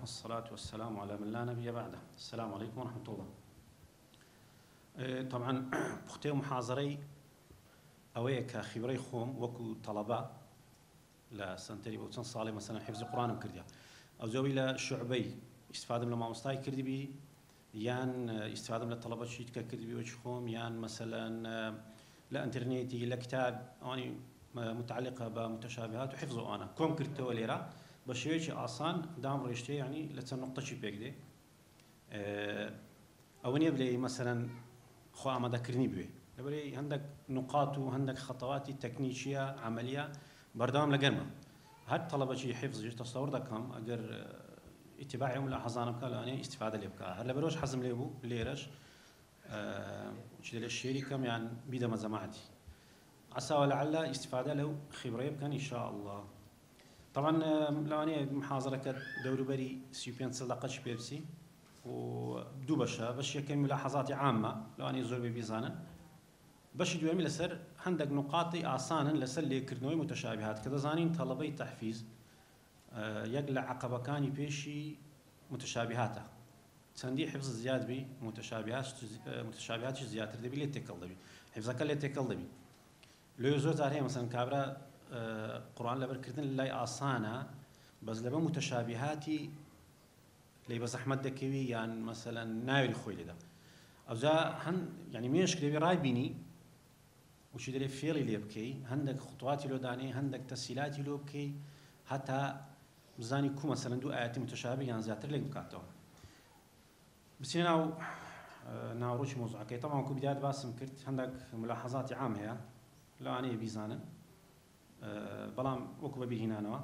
والصلاة والسلام على من لا نبي بعده. السلام عليكم ورحمة الله. طبعا بختي محاضري أويا كخبري خوم وكو طلبة لا سنتري بوتن صالي مثلا حفظ القرآن وكرديا أو زوي لا شعبي استفادة من المعمستاي كردي بي يان استفادة من الطلبة شيء كردي بي وجههم يان مثلا لا انترنتي لا كتاب يعني متعلقة بمتشابهات وحفظه أنا كم كرتوا ليرة بشيء آسان دام ريشتي يعني لتن نقطة شيء بيجدي أو نيبلي مثلا خو ما ذكرني بيه لبلي عندك نقاط وعندك خطوات تكنيكية عملية بردام لجرمة هاد طلبة شيء حفظ تصور ده كم أجر اتباعهم لحظان بكا لأني استفادة اللي بكا هلا بروش حزم ليبو ليرش شيء للشيري كم يعني بيدا مزمعتي عسى ولعل استفادة له خبرة كان إن شاء الله. طبعا لو أنا محاضرة كدور بري سيبيان صدقة بيبسي ودو باش يكمل ملاحظات عامة لو أنا زور بيزانا باش دوامي لسر عندك نقاط آسانا لسر اللي كرنوي متشابهات كذا زانين طلبي تحفيز يقلع عقبة كاني بيشي متشابهاته سندي حفظ زياد بي متشابهات زيادة دبي اللي تكل دبي حفظك اللي تكل دبي لو زور تاريخ مثلا كابرا قرآن لبر كردن لا آسانا بس لبر متشابهاتي لي بس أحمد دكوي يعني مثلا ناوي الخوي ده أو ذا هن يعني ميش كده راي بيني وش ده فيلي اللي بكي عندك خطوات لو داني عندك تسهيلات لو بكي حتى بزاني كو مثلا دو آيات متشابهة يعني زيادة لك بكاتو بس هنا ناوروش موضوع كي طبعا كو بداية باسم كرت عندك ملاحظات عامة هي لا أنا بيزانا بلام وكو بيه هنا نوا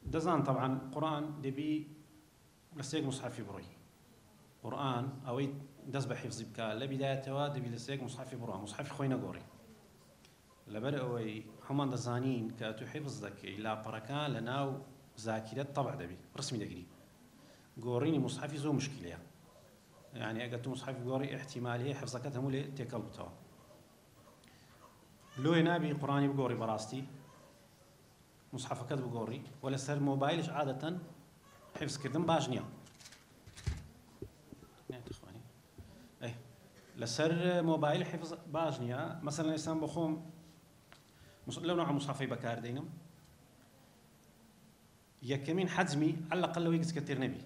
دزان طبعا قرآن دبي لسيق مصحف بروي قرآن أوي دز بحفظ بكا لبداية دبي لسيق مصحف بروي مصحف خوينا قوري لبر أوي همان دزانين كاتو حفظ ذكي لا بركان لناو ذاكرة طبع دبي رسمي دقري قوريني مصحفي زو مشكلة يعني أجت مصحف قوري احتمالية حفظك هم اللي تكلبتها لو ينابي قرآني بقوري براستي مصحف كذب بقوري ولا سر موبايلش عادة حفظ كردن باجنيا اخواني ايه لسر موبايل حفظ باجنيا مثلا انسان بخوم لو نوع مصحفي بكار دينم يكمين حزمي على الاقل لو يقص كثير نبي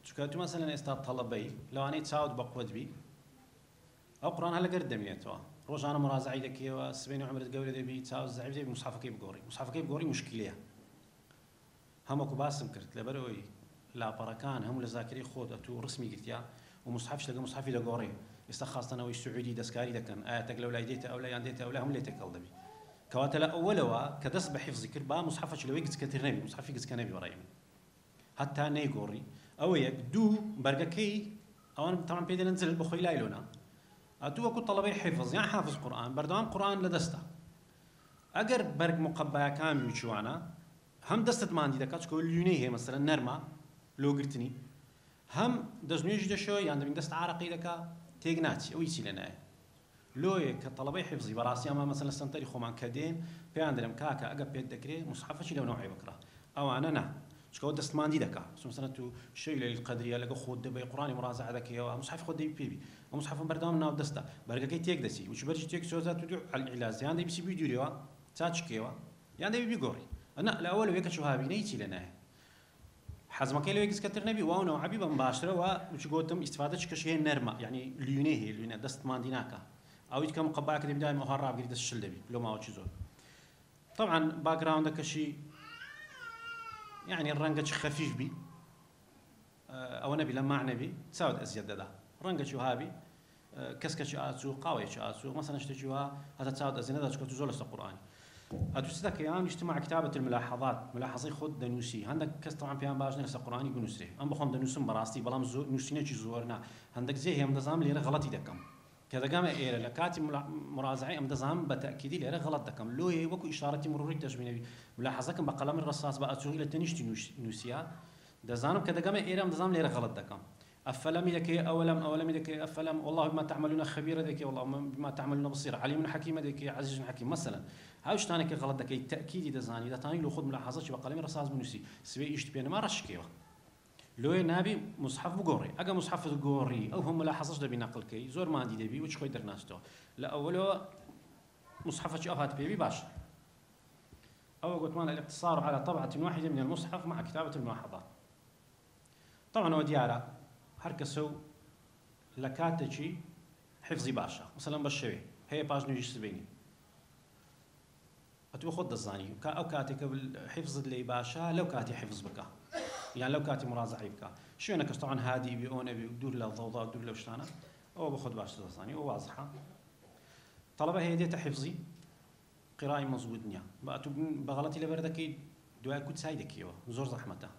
شكاتو مثلا استاذ طلبي لو انا تساعد بقود بي او قران هلا قردم يتوا روج انا مراجعه دكي وسبين عمر القول دبي تساعد زعيب زي مصحفك بقوري مصحفك بقوري مشكله هم اكو باسم كرت لبروي لا بركان هم لذاكري خود اتو رسمي قلت يا ومصحفش لقى مصحفي لقوري استخاص انا السعودي دسكاري دكن اياتك لو لايديت او لا ينديت او لا هم اللي تكلدبي كواتلا اولوا كدس بحفظ ذكر با مصحفش لو يقص كثير نبي مصحفي قص كنبي برايم حتى نيغوري او يقدو برقكي او طبعا بيد ننزل بخوي لايلونا اتو اكو طلبي حفظ يعني حافظ قران بردوام قران لدسته اجر برق مقبا كامل شوانا هم دستت ما عندي دكاتش كل يونيه مثلا نرمى لو قلتني هم دزنيج دشو يعني من دست عرقي دكا تيجناتي او يسي لنا لو كطلبي حفظي براسي اما مثلا سنتري خومان كدين في عندنا كاكا اجا بيد دكري مصحفش لو نوعي بكره او انا شكو دست ما عندي دكا مثلا تو شيء للقدريه لقى خود دبي قراني مراجعه دكي مصحف خود دي بي مصحف بردام ناو دستا برقه تيك دسي وش برج تيك سوزا تدعو على العلاج يعني بي سي فيديو تاتشكيوا يعني بيقوري أنا الأول وياك شو هابي نيتي لنا حزم كيلو يجلس كتر نبي وانا وعبيبا مباشرة وش قلتم استفادة كشيء نرمى يعني ليونه دست ما ديناكا أو يتكلم قبائك اللي بداية مهرب قريد الشل دبي لو ما هو شيء طبعا باك جراوند كشيء يعني الرنجة خفيف بي أو نبي لما نبي تساعد أزيد ده رنجة شو هابي كسكة شو أسوق قوي شو أسوق مثلا اشتجوها هذا تساعد أزيد ده شكو تزول القرآن أتوسدك أيام اجتماع كتابة الملاحظات ملاحظي خود دنوسي عندك كس طبعا في باجنا لسه قرآني بنوسره أم بخون دنوسم براستي بلام نوسينا شيء زورنا عندك زي هم نظام اللي غلطي دكم كذا قام إيره لكاتي مراجعة أم نظام بتأكيد اللي غلط دكم لو هي وكو إشارة مروري تجميني ملاحظة بقلم الرصاص بقى تسوي لتنشتي نوسيا دزانم كذا قام إيره أم نظام اللي غلط دكم أفلم يدك أولم يدك أفلم والله بما تعملون خبير ذكي والله بما تعملون بصير عليم حكيم ذكي عزيز حكيم مثلا هاوش تاني كغلط ذكي تأكيد إذا زاني إذا تاني لو خذ ملاحظات شو بقلم رصاص بنوسي سوي إيش تبين ما رش كيوه لو نابي مصحف بقوري أجا مصحف بقوري أو هم ملاحظش دبي نقل كي زور ما عندي دبي وش خوي درناستو لا أولو مصحف شيء أخذ بيبي باش أو قلت مانا الاقتصار على طبعة واحدة من المصحف مع كتابة الملاحظات طبعا هو ديارة هركسو لكاتشي حفظي باشا مثلا بالشوي هي باج نيجي سبيني أتبو خد الزاني أو كاتي قبل حفظ اللي باشا لو كاتي حفظ بك يعني لو كاتي مراجعة بك شو أنا طبعا هادي بيون أبي دور له ضوضاء دور له وشتانا أو باخد باش الزاني أو واضحة طلبة هي ديتا حفظي قراءة مزبوط نيا بقى بغلطي لبردكي دعاء كنت سايدك يوا زور زحمته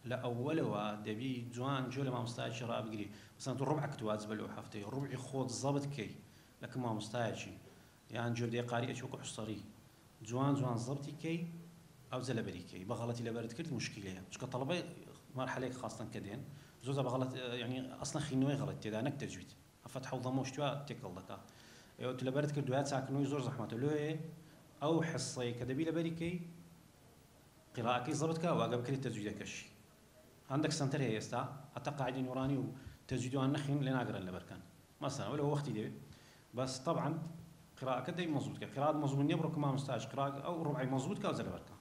لا أول دبي جوان جول ما مستعد شراء بقري مثلا الربع كتواز بلو حفتي الربع خود ضبط كي لكن ما مستعد شيء يعني جول دي قارئ أشوك حصري جوان ضبطي كي أو زلبري كي بغلطي لبرد كرت مشكلة مش كطلبة مرحلة خاصة كدين زوزة بغلط يعني أصلا خينوي غلط تدا نك تجويد فتح وضموش توا تكل لك تلبرد كرت دوات ساكنوي زور زحمته له أو حصي كدبي لبري كي قراءة كي ضبط كا واجب كرت تجويد كشي عندك سنتر هي استا حتى قاعدين وراني وتجدوا عن نخين لنا اقرا لبركان مثلا ولا هو وقتي دي بس طبعا قراءة كده مضبوط قراءة مضبوط يبرك ما مستاج قراءة او ربعي مضبوط كاو زل بركان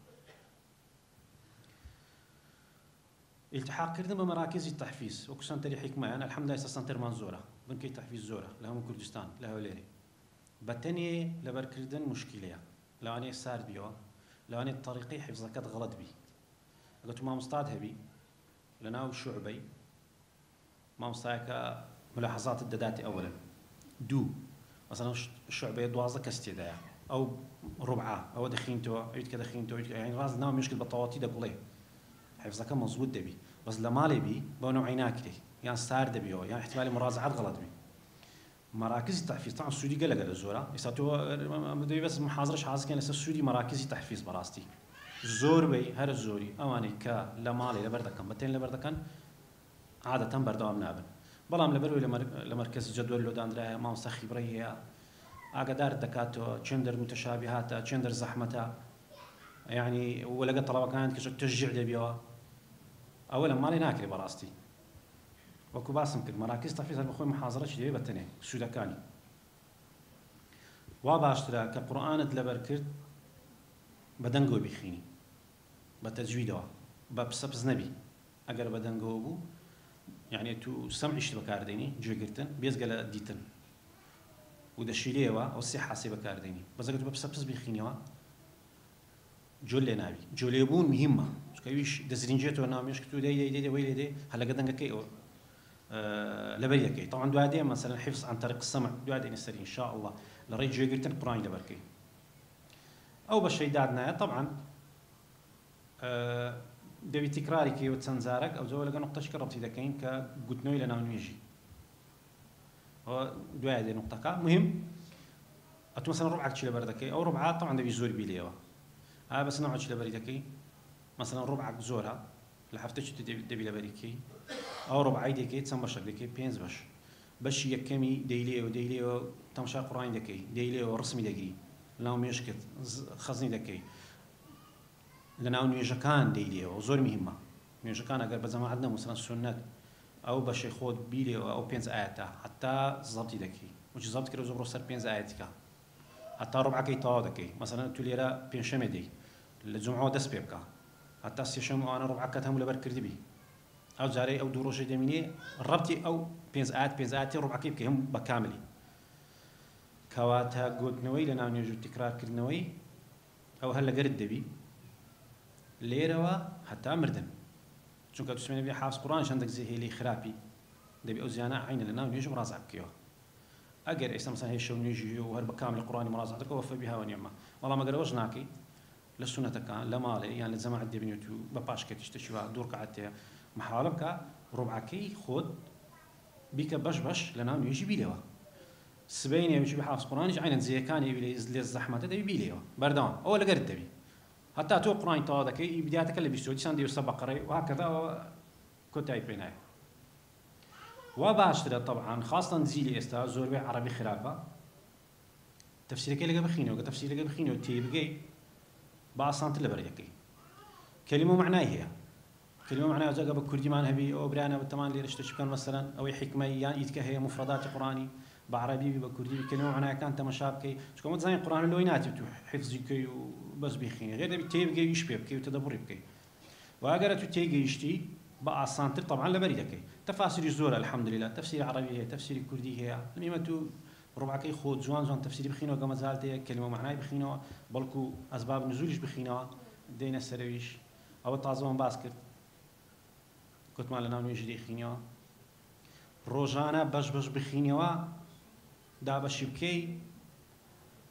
التحاق كردن بمراكز التحفيز وكسنتر حكمة انا الحمد لله سنتر منزورة بنكي تحفيز زورة لهم كردستان لها وليري بتني لبر كردن مشكلة لو اني سار بيو لو اني الطريقي حفظك غلط بي قلت ما مستعد هبي لنا وشعبي ما مستعك ملاحظات الدداتي اولا دو مثلا الشعبي دوازة كاستيدايا او ربعة او دخينتو عيد كدخينتو يعني راز ناو مشكل بطواتي دبلي حفظك مظبوط دبي بس لما لي بي بونو عيناك لي يعني ستار دبيو يعني احتمال مراجعات غلط بي مراكز التحفيز طبعا السعودي قال الزوره يساتو مدري بس محاضرش حاسس كان السعودي مراكز التحفيز براستي زور بي هر الزوري اواني كا لمالي لبردكن بتين لبردكن عادة بردوام نابن بلام لبروي لمركز جدول لو داندرا ما مستخي بريه اقدار دكاتو تشندر متشابهات تشندر زحمتها يعني ولقى طلبه كانت تشجع دبيو اولا مالي ناكل براستي وكو باسم كد مراكز تحفيز البخوي محاضرة دي بتني سودكاني واباشترا كقرآن لبركرد بدنجو بخيني بتجويده ببسبز نبي اگر بدنجو بو يعني تو سمعش بكارديني جوجرتن بيزقل ديتن وده شيليوا او صحه سي بكارديني بس قلت ببسبز بخينيوا جول نابي جوليبون مهمه كيفيش دزرينجيتو ناميش كتو دي ويلي دي هلا قدنجا كي لبريا كي طبعا دوادي مثلا حفظ عن طريق السمع دوادي نسري ان شاء الله لريت جوجرتن قران لبركي او بالشي دادنا طبعا دبي تكراري كي وتسنزارك او زول لقى نقطه شكرتي دكين كقلت نوي لنا نيجي هو دوادي نقطه كا مهم ات مثلا ربعك تشيل بردكي او ربعات طبعا دبي زور بيليوا بس نوع تشيل بردكي مثلا ربعك زورها لحفتش دبي لبركي او ربعي دكي تسمى شك دكي بينز باش يكمي ديلي تمشى قران دكي ديلي ورسمي دكي لا مشكت خزني دكي لنا نيجكان ديلي وزور مهمه نيجكان اگر بزمان عندنا مثلا سنت او باش يخود بيلي او بينز اياتا حتى ضبطي دكي وش ضبط كده زبر سر بينز اياتك حتى ربعك يطاو دكي مثلا توليرا بينشمدي الجمعه دس بيبكا حتى سيشم انا ربعك كتهم لبر كردبي او زاري او دروش دميني ربطي او بينز ايات ربعك يبكي هم بكاملي كواتا قلت نوي لنا نيجو تكرار كردنوي او هلا قرد دبي ليروا حتى مردن شو كنت تسمعني بي حافظ قران عندك زي هي لي خرابي دبي او زيانا عين لنا نيجو مرازع بكيو اجر ايش مثلا هي شو نيجي وهرب كامل القران مرازعتك وفى بها ونعمه والله ما قالوش ناكي لسنة كان لمالي يعني الجماعة الدبنيوتو بباش كتشتشوا دور قعدت محالك ربعكي خود بيك باش لنا يجي بيلوا سبيني يجي بحافظ قران يجي عين زي كان يبي الزحمه تدبي بيلوا بردان اول قرد دبي حتى تو قران تو هذاك بدايتك اللي بيسوي ساندي وسبق قري وهكذا كنت بيناي وباشتري طبعا خاصه زيلي استا زور عربي خرافه تفسيرك اللي بخينه تفسيرك اللي بخينه تيبقي باصانت اللي بريكي كلمه معناها هي كلمة معناها جاء بكردي مان هبي أو بريانا بالتمان اللي رشتش كان مثلا أو حكمة يعني يتك هي مفردات قرآني بعربي بكردي كلمة معناها كان تمشابكي شو كم تزين القرآن اللي يناتي بتو حفظي كي وبس بيخين غير بتيب جي يشبه كي وتدبر بكي وأجرت تيجي يشتي بقى صانتر طبعا لبريدك تفاسير الزورة الحمد لله تفسير عربي هي تفسير كردي هي الميمة ربع كي خود زوان تفسير بخينه كما زالت كلمة معناها بخينه بلكو أسباب نزولش بخينه دينا السرويش أو تعظم باسكت كنت مالنا نوجدي خينه روزانه باش بخينه دا بشبكي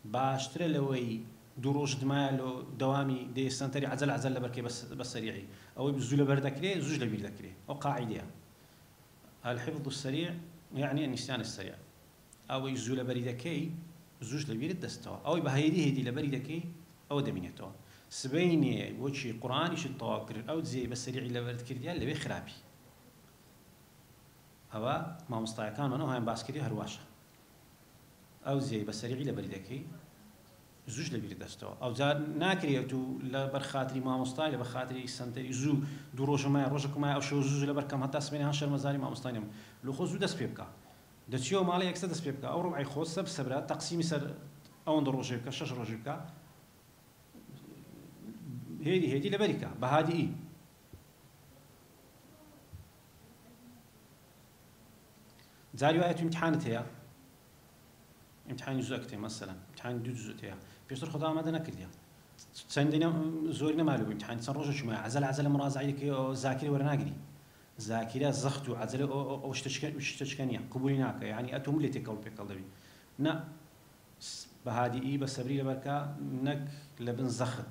باشتر لوي دروج دمالو دوامي دي سنتري عزل لبركي بس سريعي او بزول بردكري زوج لبيردكري او قاعده الحفظ السريع يعني النسيان السريع او يزول بردكي زوج لبيرد دستوا او بهيدي هدي لبردكي او دمينتو سبيني وشي قران ايش التوكر او زي بس سريع لبرد كرديا اللي بخرابي هوا ما مستطيع كان منو هاي باسكري هرواشة او زي بس سريع لبردكي زوج لبير دستوا او زاد ناكريتو لبرخاتري ما مستطيع لبرخاتري سنتري زو دروج ما روجك ما او شو زوج لبركم حتى سبيني هاشر مزاري ما مستطيع لو خو زو دس بيبكا دتشيو مالي اكس دس بيبكا او ربعي خو سب سبرا تقسيم سر او دروج بيبكا شش روج بيبكا هيدي لبركه بهادي اي زاري آية امتحانت هي امتحان جزء مثلا امتحان دو جزء هي بيشتر خدا ما دنا كرديا سندنا زورنا مالو امتحان سنروج شو عزل مراجعة لك ذاكرة ورناقري ذاكرة زخت وعزل أو اشتشكنيا قبولناك يعني أتوم اللي تكول بيكالدبي نا بهادي إيه بس سبري لبركة نك لبن زخت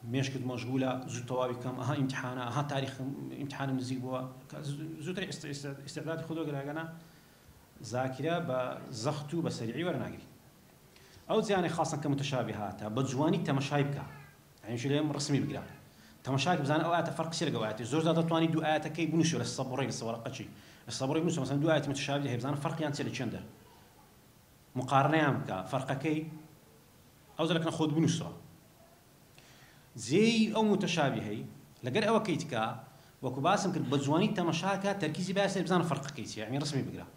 مش كنت مشغولة زو طوابي كم امتحانا تاريخ امتحان مزيج بوا زو تري استعداد خدوا قرانا ذاكرة بزختو بسريعي ورناقري أو زيانة خاصة كمتشابهات بجواني تمشايبك يعني شو اليوم رسمي بقرا تمشايب بزان أوقات فرق كثير قوات زوج ذات تواني دو آيات كي بنشر الصبوري الصورة شيء الصبوري بنشر مثلا دو آيات متشابهة هي بزان فرق يعني تلي شندر مقارنة يامك فرق كي أو زلك ناخذ بنشر زي أو متشابهة لقر أو كيتك وكباسم كنت بجواني تمشاكا تركيزي بس بزان فرق كيس يعني رسمي بقرا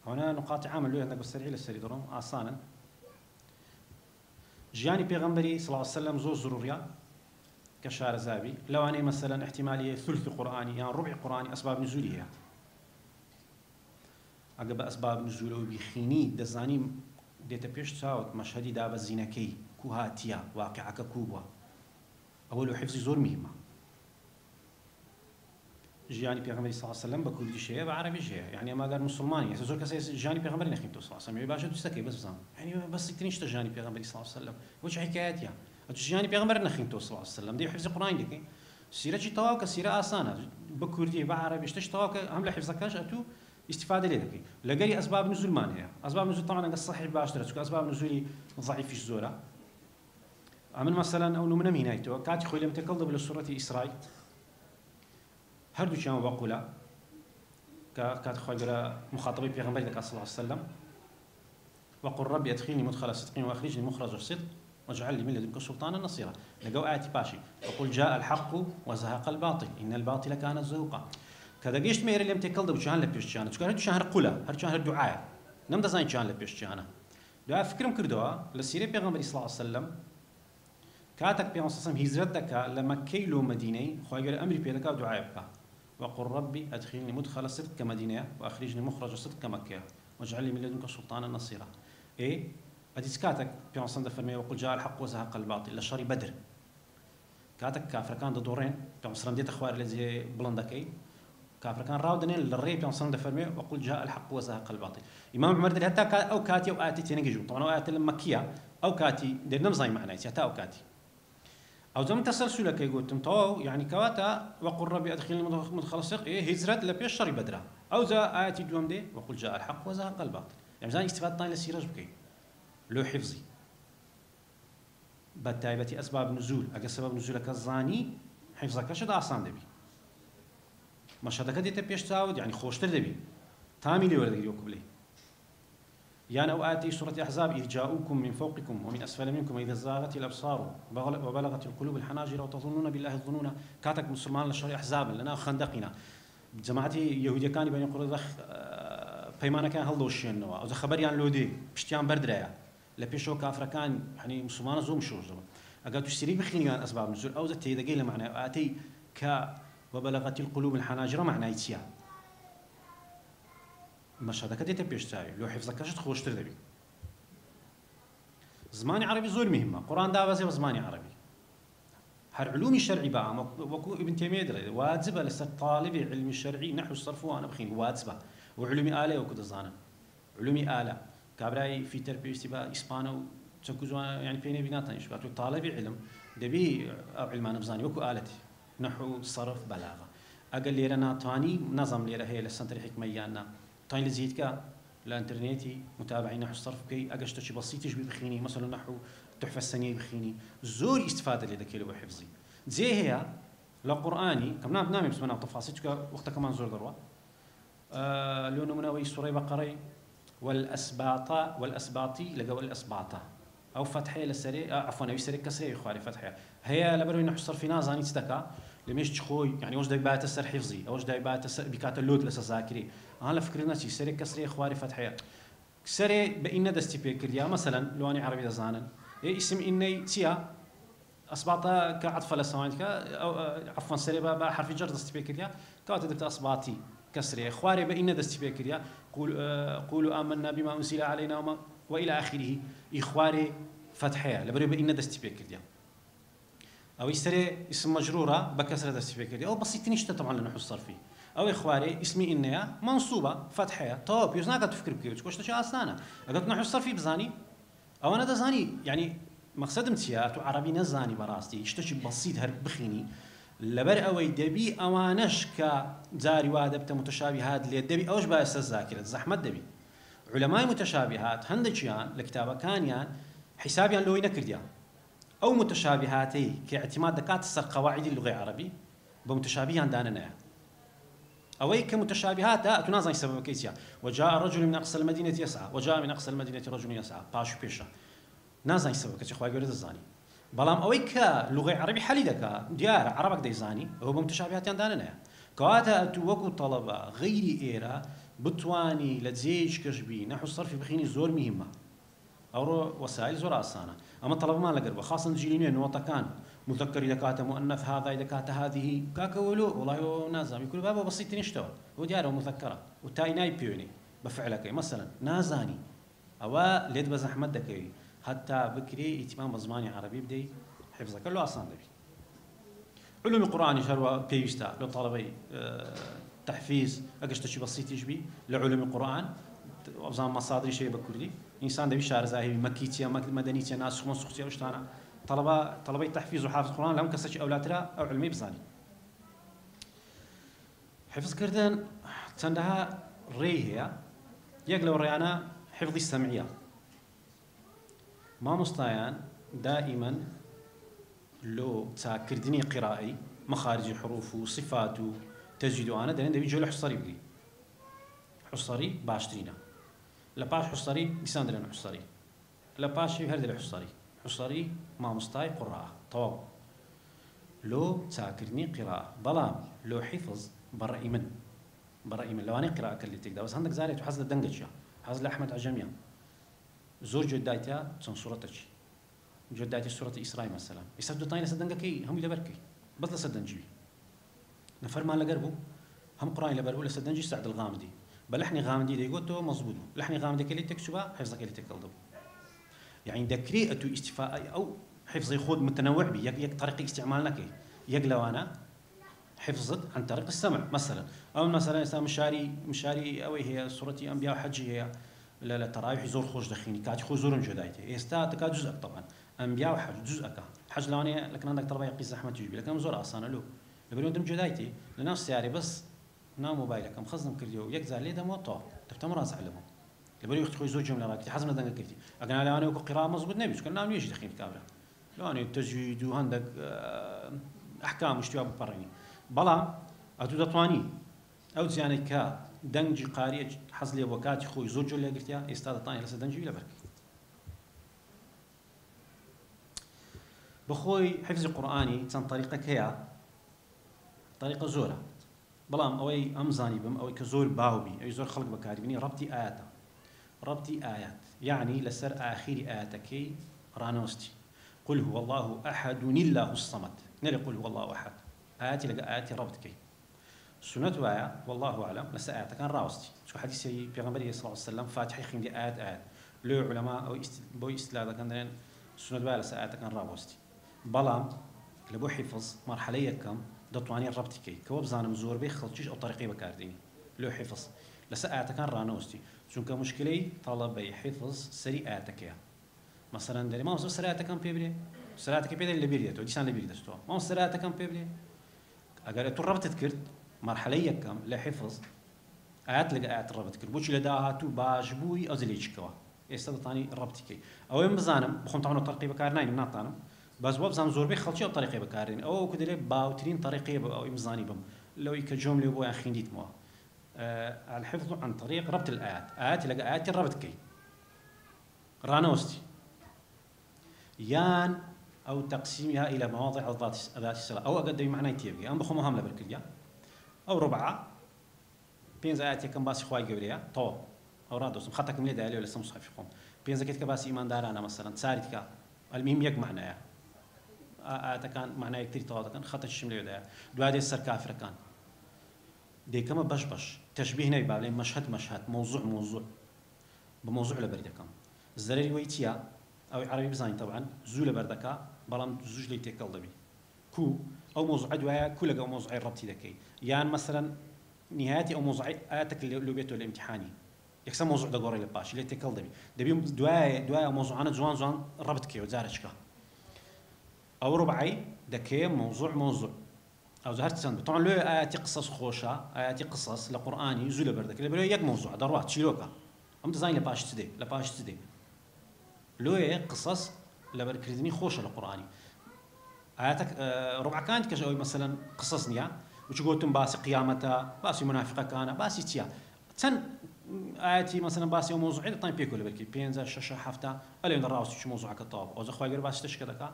هنا نقاط عامة اللي عندك بالسريع للسريع درهم آسانا جياني بيغمبري صلى الله عليه وسلم زوج ضرورية كشار زابي لو أنا مثلا احتمالية ثلث قرآني يعني ربع قرآني أسباب نزولها أجب أسباب نزوله بخيني دزاني ديت بيش تاوت مشهدي داب الزينكي كوهاتيا واقعك كوبا أول حفظ زور مهمة جاني بيغمبري صلى الله عليه وسلم بكل شيء بعربي شيء يعني ما قال مسلماني يسوع كسي جاني بيغمبري نخيمته صلى الله عليه وسلم يباشر تستكي بس بزام يعني بس تنيش تجاني بيغمبري صلى الله عليه وسلم وش حكاياتها جاني بيغمبري نخيمته صلى الله عليه وسلم دي حفظ القرآن ديك سيرة شي تواك سيرة آسانة بكردي بعربي اشتش تواك هم لحفظكاش أتو استفادة لك لقي أسباب نزول ما هي أسباب نزول طبعا الصحيح باشترت أسباب نزولي ضعيف في الزورة عمل مثلا أو نمنا مينايتو كاتي خوي لم تقلب لسورة إسرائيل هردو كانوا بقولا كات خوي مخاطبي بيغمبري صلى الله عليه وسلم وقل ربي أدخلني مدخل صدق وأخرجني مخرج الصدق واجعل لي من لدنك سلطانا نصيرا لقوا آياتي باشي وقل جاء الحق وزهق الباطل إن الباطل كان زهوقا كذا جيشت مير اللي متكلم بشان لبيش كان تقول هردو شهر قولا هردو شهر دعاء نم دزاين كان لبيش كان دعاء فكرم كردوا للسيرة بيغمبري صلى الله عليه وسلم كاتك بيغمبري صلى الله عليه وسلم هجرتك لما كيلو مدينة خوي أمري بيدك دعاء بك وقل ربي أدخلني مدخل الصدق كمدينة وأخرجني مخرج الصدق كمكة واجعل لي من لدنك سلطانا نصيرا إيه أديس كاتك في عصام فرمي وقل جاء الحق وزهق الباطل لشري بدر كاتك كافر كان دورين في عصام ديت أخوار اللي زي بلندكي كافر كان راودنين للري في عصام فرمي وقل جاء الحق وزهق الباطل إمام عمر حتى أو كاتي أو آتي تنجيجو طبعا آيات المكية أو كاتي درنا مزاي معنا حتى أو كاتي أو زمن تسلسل كي قلت متو يعني كواتا وقل ربي أدخلني مدخل الصدق إيه هجرت لبيش شري بدرة أو ذا آياتي دوم دي وقل جاء الحق وزهق الباطل يعني زين استفادة طاين لسيرة بكي لو حفظي بتايبتي أسباب نزول أجا سبب نزولك الزاني حفظك شد آسان دبي مشهدك دي تبيش تعود يعني خوشتر دبي تامي لي ورد يوكب لي يعني أوقات سورة أحزاب إذ جاءوكم من فوقكم ومن أسفل منكم إذا زاغت الأبصار وبلغت القلوب الحناجر وتظنون بالله الظنون كاتك مسلمان لشر أحزاب لنا خندقنا جماعتي يهودية كان بين قرى بيمانة كان هل دوشينوا أو خبر يعني لودي بشتيان بردرايا لبيشو كافر كان يعني مسلمان زوم شو زمان أقول تشتري بخينيان أسباب نزول أو ذات إذا قيل معناه آتي وبلغت القلوب الحناجر معناه يتيا مشهد كده بيشتاي لو حفظك كشت خوش تردبي زماني عربي زور مهمة قرآن دعوة زماني عربي هر علوم الشرعي بقى وكو ابن تيمية دري واجبة لسه طالب علم الشرعي نحو الصرف وأنا بخين واجبة وعلومي آلة وكذا زانا علومي آلة كابراي في تربية استباء إسبانو تكوزوا يعني فيني بيناتنا إيش بقى طالب علم دبي أو علمان بزاني وكو آلتي نحو صرف بلاغة أقل لي رنا تاني نظم لي هي لسنتري حكميانا تاني لزيدك الانترنتي متابعين نحو الصرف كي أجشت شيء بسيط يشبه بخيني مثلا نحو تحفة السنية بخيني زور استفادة لذا كيلو حفظي زي هي لقرآني كم نام بس منام تفاصيل وقتها كمان زور ذروة لونه منوي سورة بقرة والأسباطي لقوا الأسباطة أو فتحة للسري عفوا أو سري كسري إخواني فتحة هي لبرو نحو الصرف نازاني تستكا لمش تخوي يعني وش داي السر حفظي أو وش داي بكات اللود لسه ذاكري أنا فكرنا شيء سري كسري إخواني فتحة سري بإن دستي بيكريا مثلا لو أنا عربي دزانا اسم إني تيا أسباطة كعطف لسوانك أو عفوا سري بحرف جر دستي بيكريا كاتدت أسباطي كسري إخواني بإن دستي بيكريا قولوا آمنا بما أنزل علينا وإلى آخره إخواني فتحة لبرو بإن دستي بيكريا أو يسري اسم مجرورة بكسرة دستي بيكريا أو بسيط نشته طبعا لنحو الصرفي أو إخواري اسمي إنها منصوبة فتحة طب يوزناك تفكر بكيف تقولش تشي أصلاً أقولك نحو الصرفي بزاني أو أنا دزاني يعني مقصد امتياز عربي نزاني براستي يشتشي بسيط هرب بخيني لبر أوي دبي أوانش كزاري وادبت متشابهات اللي دبي أوش بأس الذاكرة زحمة دبي علماء متشابهات هندشيان لكتابة كانيان حسابيان لو ينكرديان أو متشابهاتي كاعتماد دكات السر قواعد اللغة العربية بمتشابهان داننا أوي كمتشابهات أتنازع سبب كيسيا وجاء رجل من أقصى المدينة يسعى وجاء من أقصى المدينة رجل يسعى باشو بيشا نازع سبب كيسيا خواجة يرد الزاني بلام أوي كلغة عربية حليدة ديار عربك ديزاني هو بمتشابهات داننا كواتا أتوقع طلبة غير إيرا بتواني لتزيج كشبي نحو الصرف بخيني زور مهمة أو وسائل زور أصانة أما الطلبة ما لقربوا خاصة الجيلين نوطة كان مذكر إذا كانت مؤنث هذا إذا كانت هذه كاكولو والله نازم يقول بابا بسيط نشتوى ودياره مذكرة وتاي ناي بيوني بفعلك مثلا نازاني أو ليد بز أحمد دكي حتى بكري اهتمام بزماني عربي بدي حفظك له أصلا دبي علوم القرآن شروا بيستا لو طلبي تحفيز أقشت شيء بسيط يشبي لعلوم القرآن وزمان مصادر شيء بكردي إنسان دبي شعر زاهي مكيتيا مدنيتيا ناس خمس سختيا وشتانا طلبة تحفيز وحافظ القرآن لهم كسرش أولادها أو علمي بزاني حفظ كردن تندها ريه يقلو ريانا حفظ السمعية ما مستعان دائما لو تاكردني قرائي مخارج الحروف وصفات تجد أنا دلين دبي جول حصري بقي حصري باشترينا لباش حصري لسان دلين حصري لباش هردل حصري ما مستاي قراءة طواب لو تاكرني قراءة بلام لو حفظ برأي من لو أنا قراءة كلي تقدر بس عندك زاري تحصل الدنجشة حصل أحمد عجميان زور جدايتها تنصورتك جدايتي سورة إسرائيل مثلا يسدوا طاين لسدنجكي هم يدبركي بس لسدنجي نفر ما لقربو هم قرآن لبرو لسدنجي سعد الغامدي بلحني غامدي دي قلتو مظبوط لحني غامدي كلي تكشبه حفظك كلي تكلدو يعني دكريئة استفاء أو حفظ يخوض متنوع بي يك طريقة استعمالنا كي يقلو أنا حفظت عن طريق السمع مثلا أو مثلا إنسان مشاري أو هي سورة أنبياء وحج هي لا تراويح زور خوش دخيني كاتي خو زور جدايتي استا تكاد جزء طبعا أنبياء وحج جزء حج لو أنا لكن عندك طلبة يقيس زحمة تجيبي لكن زور أصلا له لبريون دم جدايتي لنفس سياري بس نام موبايلك مخزن كرديو يكزر لي دم وطاف تفتح مراسع لهم لبريو يختخوي زوج جملة راكتي حسب دنقة كرتي أنا لا أنا قراءة مظبوط نبي كنا نام يجي دخين كابرا لا أنا تجويد وعندك أحكام اشتياق ببرني بلا أتو دطواني أو زيانة دەنگی قاریە حەز لێ بۆ کاتی خۆی زۆر جۆر لێگرتیا ئێستا دەتوانێت لەسەر دەنجی لەبەرکەی بەخۆی حفظی قورئانی چەند طریقەک هەیە طریقە زۆرە بەڵام ئەوەی ئەم زانی بم ئەوەی کە زۆر باوبی ئەوی زۆر خەڵک بەکاربینی ڕەبتی ئاەتە ڕەبتی ئايات یعنی لەسەر ئاخری ئاەتەکەی ڕانەوەستی قل هو الله أحد الله الصمد نەڵێ قل هو الله أحد ئاەتی لەگە ئاەتی ڕەبتکەی سنت وایە والله أعلم لەسەر ئاەتەکان ڕاوەستی چکە حەدیثی پێغەمبەری صلی الله عليه وسلم فاتحی خوێندی ئاەت لێ عولەما ئەو بۆی ئیستیلا دەکەن دەڵێن سنت وایە لەسەر ئاەتەکان ڕاوەستی بەڵام لە بۆ حیفظ مەرحەلە یەکەم دەتوانێت ڕەبتیکەی کەوە بزانم زۆربەی خەڵکیش ئەو طریقەی بەکاردێنی لێ حیفظ لەسەر ئاەتەکان ڕانەوەستی چونکە مشکلەی تەڵەبەی حیفظ سەری ئاەتەکەیە مەسەلەن دەری مامۆستا سەر ئاەتەکەم پێ برێ سەراتەکە پێدەی لەبیر دێتەوە دیسان لەبیر دەستەوە مامۆستا سەر ئاەتەکەم پێ برێ ئەگەر تو ڕەبتت کرد مەرحەلەی یەکەم لە حیفظ ئاەت لەگە ئاەت ڕەبت کرد بۆچی لە داهاتوو باش بووی ئەو لێچکەوە ئێستا دەتوانی ڕەبتیکەی ئەوەی بزانم بخۆم تاوانەوە تەرقی بەکار ناینم ناتانم بەس بۆ بزانم زۆربەی خەڵکی ئەو طریقەی بەکارێن ئەوە کە دەرێ باوترین طریقەیە بە ئەوەی بزانی بم لەوەی کە جۆم لێ بۆیان خوێندیتمەوە الحفظ عن طريق ربط الآيات آيات لقى آيات الربط كي رانوستي يان أو تقسيمها إلى مواضع ذات الصلة أو أقدم معنى تيبقى أم بخو مهم لبركليا أو ربعة بينز آيات كم باس خواي قبليا طو أو رادوس خطك من يدالي ولا سمصحف يقوم بينز كيت كباس إيمان دارانا مثلا تسارتك المهم يق معناها آيات كان معناه كتير طوال كان خطة الشمل يدايا دوادي السر كافر كان دي كما بش تشبيه نبي بعدين مشهد موضوع بموضوع لبردكم الزراري ويتيا أو عربي بزاين طبعا زول بردكا بلام زوج لي تكل دبي كو أو موضوع دوايا كل جو موضوع ربطي ذكي يعني مثلا نهايتي أو موضوع آتك اللي بيته الامتحاني يكسر موضوع دقوري لباش اللي تكل دبي دوايا موضوع أنا زوان ربط كي وزارشكا أو ربعي دكي موضوع أو زهرت سند طبعا له آيات قصص خوشة آيات قصص لقرآني زول بردك اللي بره يك موضوع دروات شيلوكا أم دزاين لباش تدي له قصص لبركردني خوشة لقرآني آياتك ربع كانت كشوي مثلا قصص نيا وش قلتم باسي قيامتها باسي منافقة كان باسي تيا تن آياتي مثلا باسي موضوع طيب بيكول بركي بينزا شاشة حفتا ألين الراوس شو موضوعك الطاب أو زخوا يقول باسي تشكدك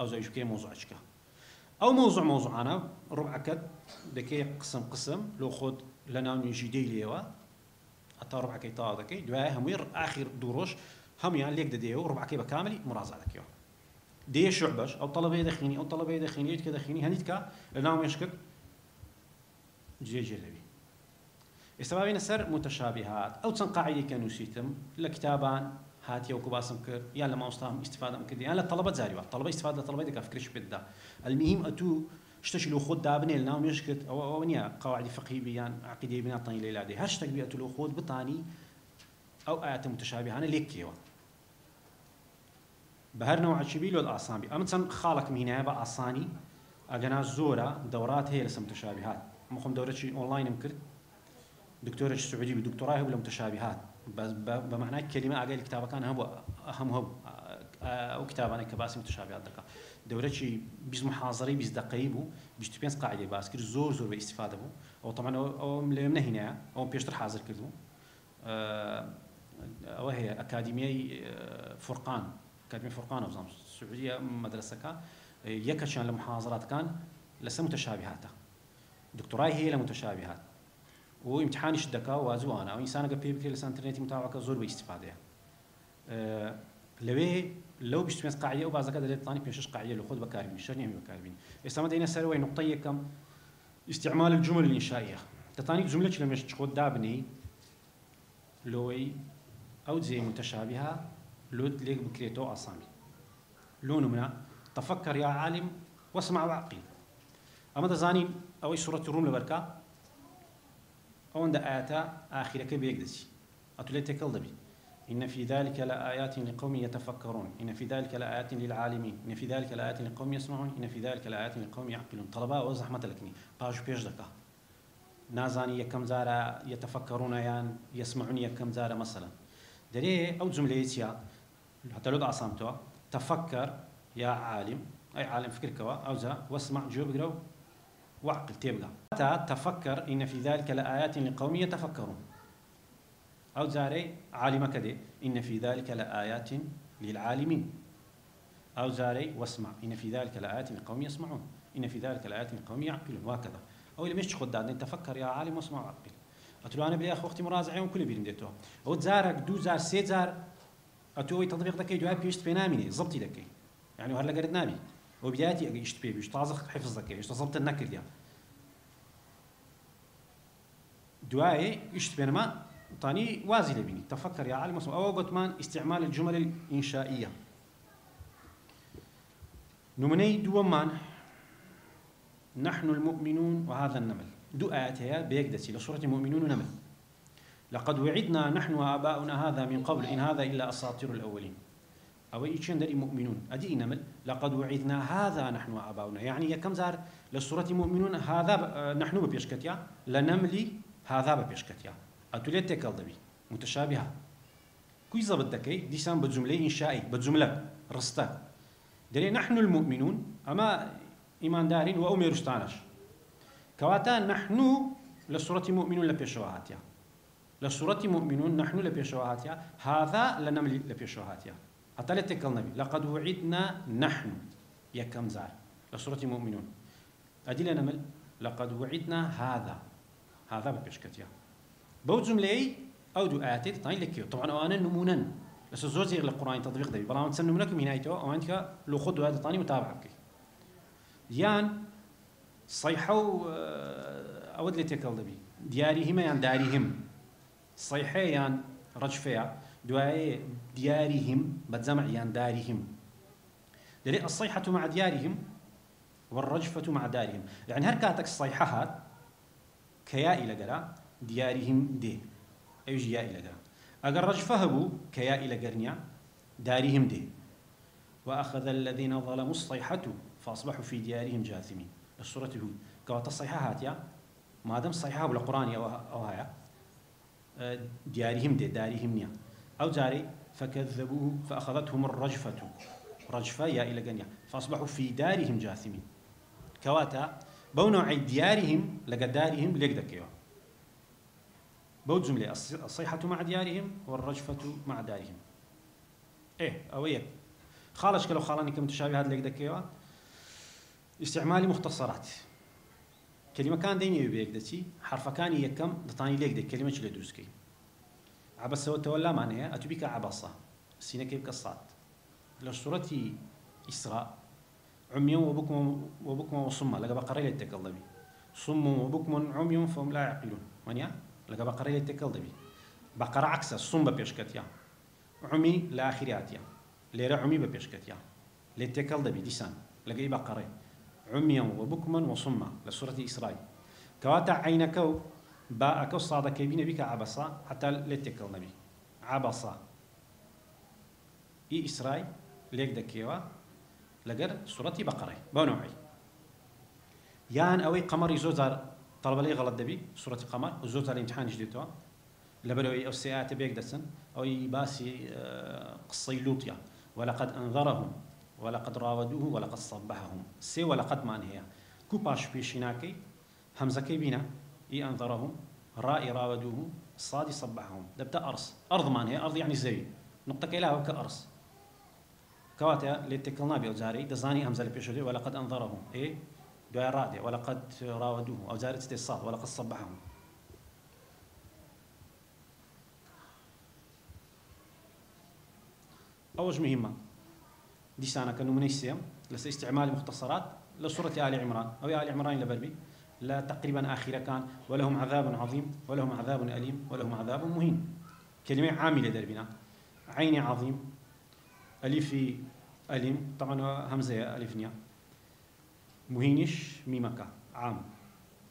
أو زي شو كي موضوعك أو موضوع أنا ربع كد دكي قسم لو خد لنا نجي ديليوا حتى ربع كي طاو دكي دواء همير آخر دروش هم يعني ليك ديو ربع كي بكامل مراجعة دكيو دي شعبش أو طلبة دخيني أو طلبة دخيني كده دخيني هنيتك لنا يشكك جي لبي السببين السر متشابهات أو تنقاعدي كانوا سيتم لكتابان هاتي وكباسم كر يا لما أصلاهم استفادة من كده يعني الطلبة زاريوا الطلبة استفادة الطلبة دي كفكرش بدا المهم أتو اشتشلوا خود دابني لنا ويشكت أو نيا قواعد فقهية بيان عقيدة بيان طني ليلة دي هاشتاج بيأتوا له خود بطاني أو آيات متشابهة أنا ليك كيوا بهر نوع شبيل والأعصابي أما مثلا خالك من هنا بأعصاني أجنا زورة دورات هي لسه متشابهات مخم دورة شيء أونلاين مكرت دكتورة السعودية بدكتوراه ولا متشابهات بمعنى كلمة أقل كتابة كان هم أو كتاب أنا كباسي متشابهات دكا دورة شيء بيز محاضرة بيز دقيقة بيز تبين قاعدة باسكر زور باستفادة بو أو طبعا أو من هنا أو بيشتر حاضر كردو أو هي أكاديمية فرقان أو زام السعودية مدرسة كا يكشان لمحاضرات كان لسه متشابهات دكتوراي هي لمتشابهات وامتحاني شدكا وازوانا وإنسان قبل بكري لسان إنترنتي متابعة زور باستفادة لو بيشتمس قاعدة أو بعض كذا للثاني بيشش قاعدة لو خود بكاربين شرني هم بكاربين استعملنا سروي نقطة كم استعمال الجمل الإنشائية تثاني جملة لما يشتغل دابني لوي أو زي متشابهة لود ليك بكريتو أصامي لونه منا تفكر يا عالم واسمع وعقل أما تزاني أو سورة الروم لبركة أو عند آياتا آخرة كبيرجدسي أتولي كالدبي إن في ذلك لآيات لقوم يتفكرون إن في ذلك لآيات للعالمين إن في ذلك لآيات لقوم يسمعون إن في ذلك لآيات لقوم يعقلون طلباء وزحمة لكني باش بيش دكا نازاني يكم زارا يتفكرون يان يسمعون يكم زارا مثلا دري أو جملة حتى لو عصامتوا تفكر يا عالم أي عالم فكر كوا أو زا واسمع جواب قرو وعقل تبقى تفكر إن في ذلك لآيات لقوم يتفكرون. أو زاري عالم كده إن في ذلك لآيات للعالمين. أو زاري واسمع إن في ذلك لآيات لقوم يسمعون، إن في ذلك لآيات لقوم يعقلون، وهكذا. أو اللي مش خد أنت تفكر يا عالم واسمع وعقل. أتلو أنا بلي أخ وقتي مراجعة وكل بيرم ديتوها. أو زارك دو زار سي زار أتوي تطبيق ذكي دعاء بيشت بينامني زبطي ذكي يعني وهلا قرد نابي وبدايتي يشت بيش تازق حفظ ذكي يشت ضبط النكر ديا دعاء يشت بينما طاني وازي لبيني تفكر يا عالم واسمع. أو قطمان استعمال الجمل الإنشائية نمني دومان نحن المؤمنون وهذا النمل دو آياتها بيقدسي لسورة المؤمنون ونمل. لقد وعدنا نحن وآباؤنا هذا من قبل إن هذا إلا أساطير الأولين. أو يشين دري مؤمنون أدي نمل لقد وعدنا هذا نحن وآباؤنا يعني كم زار لسورة المؤمنون هذا نحن ببيشكتيا لنملي هذا ببيشكتيا أتولي تكال دبي متشابهة كوي زبط دكي ديسان بجملة إنشائي بجملة رستا دري نحن المؤمنون أما إيمان دارين وأميرستانش كواتا نحن لسورة المؤمنون لبيشوهاتيا لسورة مؤمنون نحن لبيشوهاتيا هذا لنملي لبيشوهاتيا حتى لا تكل نبي لقد وعدنا نحن يا كم زار لسورة مؤمنون أدي لنمل لقد وعدنا هذا ببيشكتيا بو جملة أو دو آيات طين لك طبعا أنا نمونا بس زور زي القرآن تطبيق دبي بلا ما تسنم لكم هنا يتو أو أنت لو خدوا هذا طاني متابعة يان صيحوا أود لي تكل دبي ديارهم يعني دارهم صيحيان رجفيا دواي ديارهم بتجمع يعني دارهم دليل الصيحة مع ديارهم والرجفة مع دارهم يعني هركاتك الصيحات كيا إلى جرا ديارهم دي أيش يا إلى جرا أجر رجفه بو كيا إلى جرنيا دارهم دي وأخذ الذين ظلموا الصيحة فأصبحوا في ديارهم جاثمين السورة هود كوات الصيحات يا ما دام الصيحة بالقرآن أو هاي ديارهم دي دارهم نيا أو جاري فكذبوه فأخذتهم الرجفة رجفة يا إلى جنيا فأصبحوا في دارهم جاثمين كواتا بونوع ديارهم لقد دارهم لقدك بود جملة الصيحة مع ديارهم والرجفة مع دارهم إيه أو إيه خالش كلو خالاني كمتشابهات لقدك استعمال مختصرات كلمة كان ديني بيقدتي حرف كان يكم دطاني لقدك كلمة شلي دروسكي عبس وتولى معناها أتبيك عبصة سينا كيف قصات لو سورة إسراء عمي وبكم وصم لقى بقرة للتكلمي صم وبكم عمي فهم لا يعقلون منيا لقى بقرة للتكلمي بقرة عكس الصم ببيشكتيا عمي لا آخرياتيا ليرى عمي ببيشكتيا للتكلمي ديسان لقى بقرة عمي وبكم وصم لسورة إسراء كواتا عينكو باءك الصادق كيبين بك عبصة حتى لتكل نبي عبصة إي إسرائيل ليك دكيوا لقر سورة بقرة بنوعي يان أوي قمر يزوزر طلب لي غلط دبي سورة قمر وزوزر الامتحان جديدوا لبلوي أو سيئات بيك دسن أو يباسي قصي لوطيا ولقد أنذرهم ولقد راودوه ولقد صبحهم سي ولقد ما هي كوباش بيشيناكي همزة كيبينا إي أنذرهم راء راودوه صاد صبحهم دبتا أرس أرض مان هي أرض يعني زي نقطة كيلها كأرس كواتا لتكلنا بأوزاري دزاني همزة لبيشودي ولقد أنذرهم إيه دعاء رادي ولقد راودوه أوزاري استيصال ولقد صبحهم أوج مهمة دي سنة كانوا من السيم لس استعمال مختصرات لسورة آل عمران أو آل عمران لبربي لا تقريبا آخر كان ولهم عذاب عظيم ولهم عذاب أليم ولهم عذاب مهين كلمة عاملة دربنا عين عظيم ألف أليم طبعا همزة ألف نيا مهينش ميمكا عام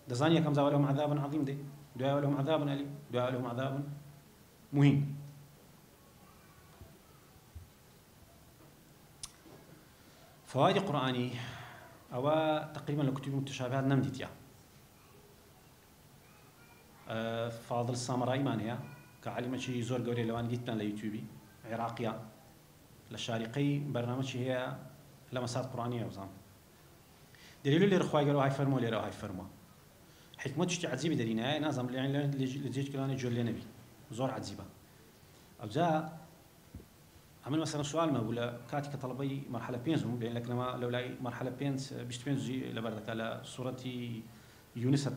دزانيا كم ولهم عذاب عظيم دي دعاء ولهم عذاب أليم دعاء لهم عذاب مهين فوائد قرآني أو تقريبا لو كتب متشابهات نمدت يا فاضل السامرائي مانيا كعلمة شيء زور قولي لوان جدا ليوتيوبي عراقية للشارقي برنامج هي لمسات قرآنية وزان دليل اللي رخواي قالوا هاي فرموا اللي هاي فرموا حكمة تشتي عجيبة درينا نازم يعني لجيج كلاني جولي نبي زور عجيبة أو جاء عمل مثلا سؤال ما ولا كاتي كطلبي مرحلة بينزم لأن لك لما لو لاقي مرحلة بينز بيشت بينزي لبردك على صورة يونس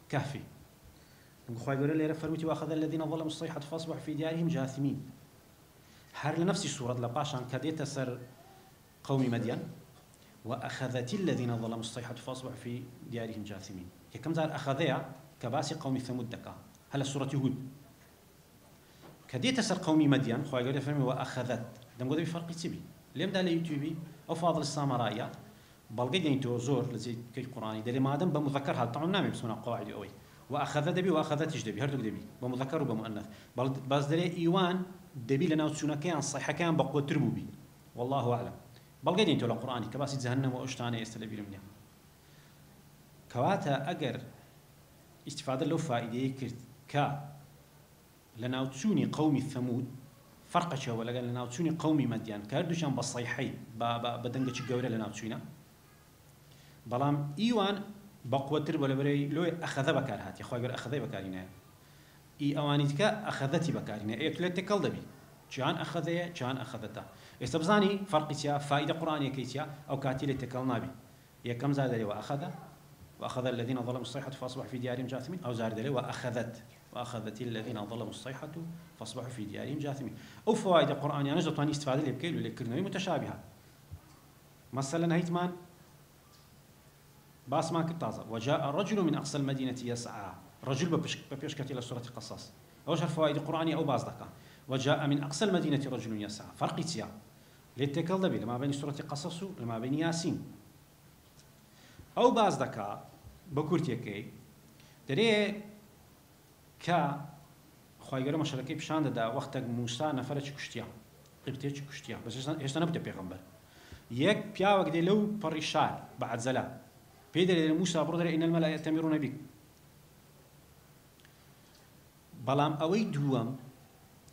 كهفي خواي قالوا اللي فرمتي وأخذ الذين ظلموا الصيحة فأصبحوا في ديارهم جاثمين هر لنفس السورة لباشان كديت سر قوم مدين وأخذت الذين ظلموا الصيحة فأصبحوا في ديارهم جاثمين كم زار أخذها كباسي قوم ثمود دكا هل السورة هود كديت سر قوم مدين خواي قالوا فرمي وأخذت دم قد بفرق تبي لم ده يوتيوبي أو فاضل السامرايا بلقي دينتو زور لزي كي قرآني دلي ما دام بمذكر هل طعم نامي بسمنا قواعد أوي وأخذ دبي وأخذتش دبي هردوك دبي بمذكر وبمؤنث بس دلي إيوان دبي لنا تسونا كان صحة كان بقوة تربوبي والله أعلم بلقي دينتو القرآني كباسي جهنم وأشتاني يستلبي منها كواتا أجر استفادة لو فائدة كرت كا لنا تسوني قومي ثمود فرق شو ولا قال لنا تسوني قومي مديان كاردوشان بالصيحي بدنجة الجورة لنا تسوينا بلام إيوان بقوة تربو لبري لو أخذ بكار هات يا أخوي قال أخذ بكارينا إي أوانيتك أخذتي بكارينا إيه كلت كلدبي كان أخذها كان أخذتها استبزاني فرق تيا فائدة قرآنية كيتيا أو كاتيلة تكلنا بي يا كم زاد لي وأخذ الذين ظلموا الصيحة فأصبحوا في ديارهم جاثمين أو زاد لي وأخذت الذين ظلموا الصيحة فأصبحوا في ديارهم جاثمين أو فوائد قرآنية نجد طاني استفادة اللي بكيل واللي كرنوي متشابهة مثلا هيتمان باس ما كتازا وجاء الرجل من أقصى المدينة يسعى رجل ببيشكتي إلى سورة القصص أوجه الفوائد قرآنية أو باز دكا وجاء من أقصى المدينة رجل يسعى فرق تيا ليتكل دبي لما بين سورة القصص لما بين ياسين أو باز دكا بكورتي كي دري كا خواهي مشاركي بشان دا وقتك موسى نفرش كشتيا قبتيش كشتيا بس هيش نبدأ بيغمبر يك بيا وقت لو بريشار بعد زلا بيدر موسى برودر إن الملأ يأتمرون بك بلام أوي دوام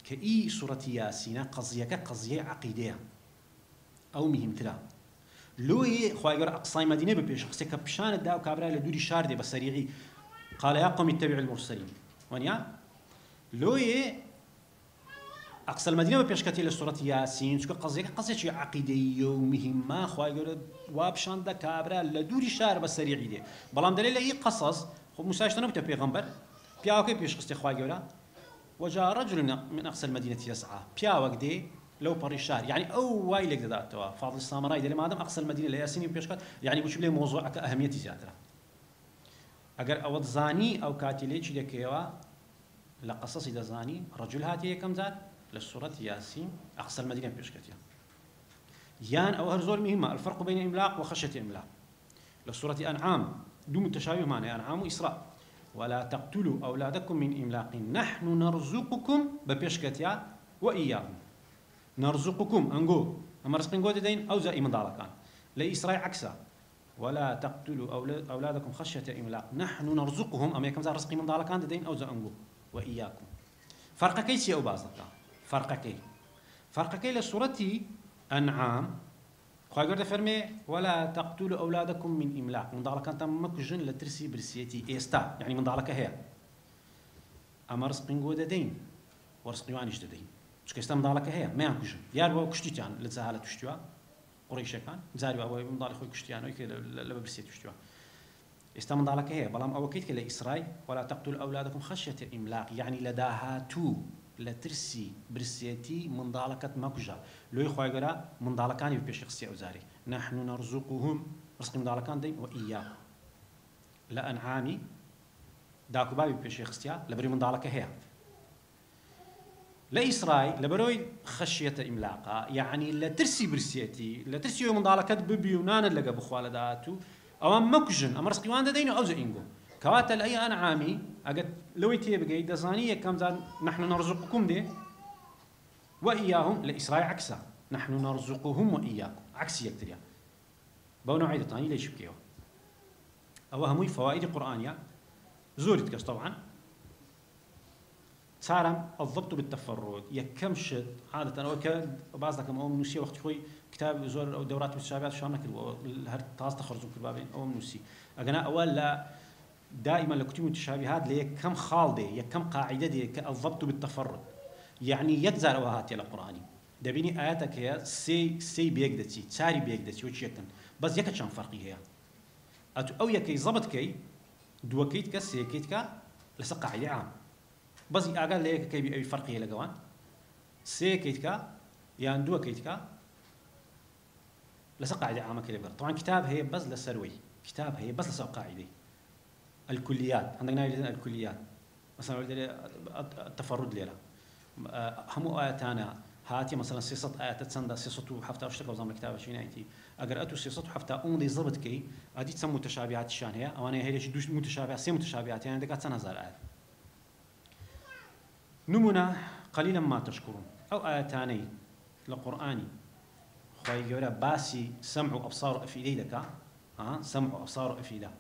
كأي سورة ياسين قضية عقيدة أو مهم ترى لو خواهي أقصى مدينة ببيش خسك بشان الدا وكابرا لدوري شار دي بسريعي قال يا قوم اتبعوا المرسلين ونيا لو أقصى المدينة ببيش كتير لسورة ياسين شو قضية عقيدية ومهمة خواهي وابشان دا كابرا لدوري شار بسريعي دي بلام دليل أي قصص موسى نبت بيغمبر بياوكي بيش خستي خواهي وجاء رجل من أقصى المدينة يسعى بياوك دي لو بريشار يعني أو وايلك ذاتها فاضل السامراء إذا ما دام أقصى المدينة لياسين بيشكت يعني بوش بلي موضوع أهمية زيادة أجر أود زاني أو كاتليش دكيوا لقصص إذا زاني رجل هاتي كم زاد للسورة ياسين أقصى المدينة بيشكتها يان أو هرزول مهمة الفرق بين إملاق وخشية إملاق للسورة أنعام دوم التشابه معنى أنعام وإسراء ولا تقتلوا أولادكم من إملاق نحن نرزقكم ببيشكتها وإياهم نرزقكم أنجو أما رزقين جود دين أو زائم ضالكان لإسرائيل عكسه ولا تقتلوا أولادكم خشية إملاق نحن نرزقهم أما يكم زار رزقي من ضالكان دين أو زأنجو وإياكم فرق كيس يا أبازك فرق كي لسورة أنعام خايقر فرمي ولا تقتلوا أولادكم من إملاق من ضالكان تم مكجن لترسي برسيتي إستا يعني من ضالك هي أما رزقين جود دين ورزقي وانش دين چکە ئێستا منداڵەکە هەیە مەیان کوژن دیار بۆ کوشتیان لە جەهالە توشتووە قوڕیشەکان جاری ئەوەی منداڵی خۆی کوشتیانەوەی کە لە بەبرسێ توشتووە ئێستا منداڵەکە هەیە بەڵام ئەوەکەیت کە لە ئیسرائیل ولا تقتلوا أولادكم خشية إملاق يعني لە داهاتوو لە ترسی برسێتی منداڵەکەت مەکوژە لۆی خۆی گەورە منداڵەکانی بپێشی خستی ئەوزاری نحن نرزقهم ڕزقی منداڵەکان دەین وإياكم لە ئەنعامی داکوبابی بپێشی خستیا لەبەری منداڵەکە هەیە لإسرائيل لبروي خشية إملاقا يعني لا ترسي برسيتي لا ترسي يوم ضالكت ببيونان اللي جابوا خوالداتو أو مكجن أمر سقيوان دينو أو زينجو كواتل أي أنعامي أجد لو يتي بجي دزانية كم زان نحن نرزقكم دي وإياهم لإسرائيل عكسه نحن نرزقهم وإياكم عكس يكتريا بونو عيد تاني ليش بكيو أو هموي فوائد قرآنية زورت كاس طبعا سارم الضبط بالتفرد يكم شد عادة أنا بعض كم أو منوسي وقت خوي كتاب زور أو دورات متشابهات شو عملك هر تاز تخرجون كل بابين أو منوسي أجنا أول لا دائما لكتب متشابهات ليه كم خالدة يكم قاعدة دي الضبط بالتفرد يعني يجزر وهات يا القرآني دبيني آياتك هي سي بيجدتي تاري بيجدتي وش يكن بس يكتشان فرقي هي أو يكي ضبط كي دوكيت كسيكيت كا لسه قاعدة عام بس أقل ليك كي بي فرقي لجوان سيكيت كا يعني دوكيت كا لسه قاعدة عامة كده طبعا كتاب هي بس للسروي كتاب هي بس لسه قاعدة الكليات عندنا الكليات مثلا التفرد ليلة هم آياتنا هاتي مثلا سياسة آيات تسند سياسة حفتة أشتغل وزام الكتاب شيء نأتي أجرأتوا سياسة حفتة أمضي ضبط كي أدي تسمى متشابهات الشان هي أو أنا هي ليش دوش متشابهات سي متشابهات يعني دكات سنة زار آيات نمنا قليلا ما تشكرون أو آياتاني للقرآن خوي جورا باسي سمعوا أبصار أفئدة دكا سمعوا أبصار أفئدة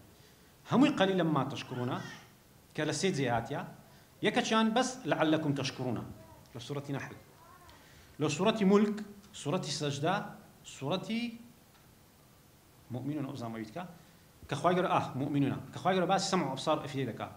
هم قليلا ما تشكرون كلا سيد زياتيا يكتشان بس لعلكم تشكرون لو سورة نحل لو سورة ملك سورة السجدة سورة مؤمنون أوزام ويتكا كخواجر مؤمنون كخواجر بس سمعوا أبصار أفئدة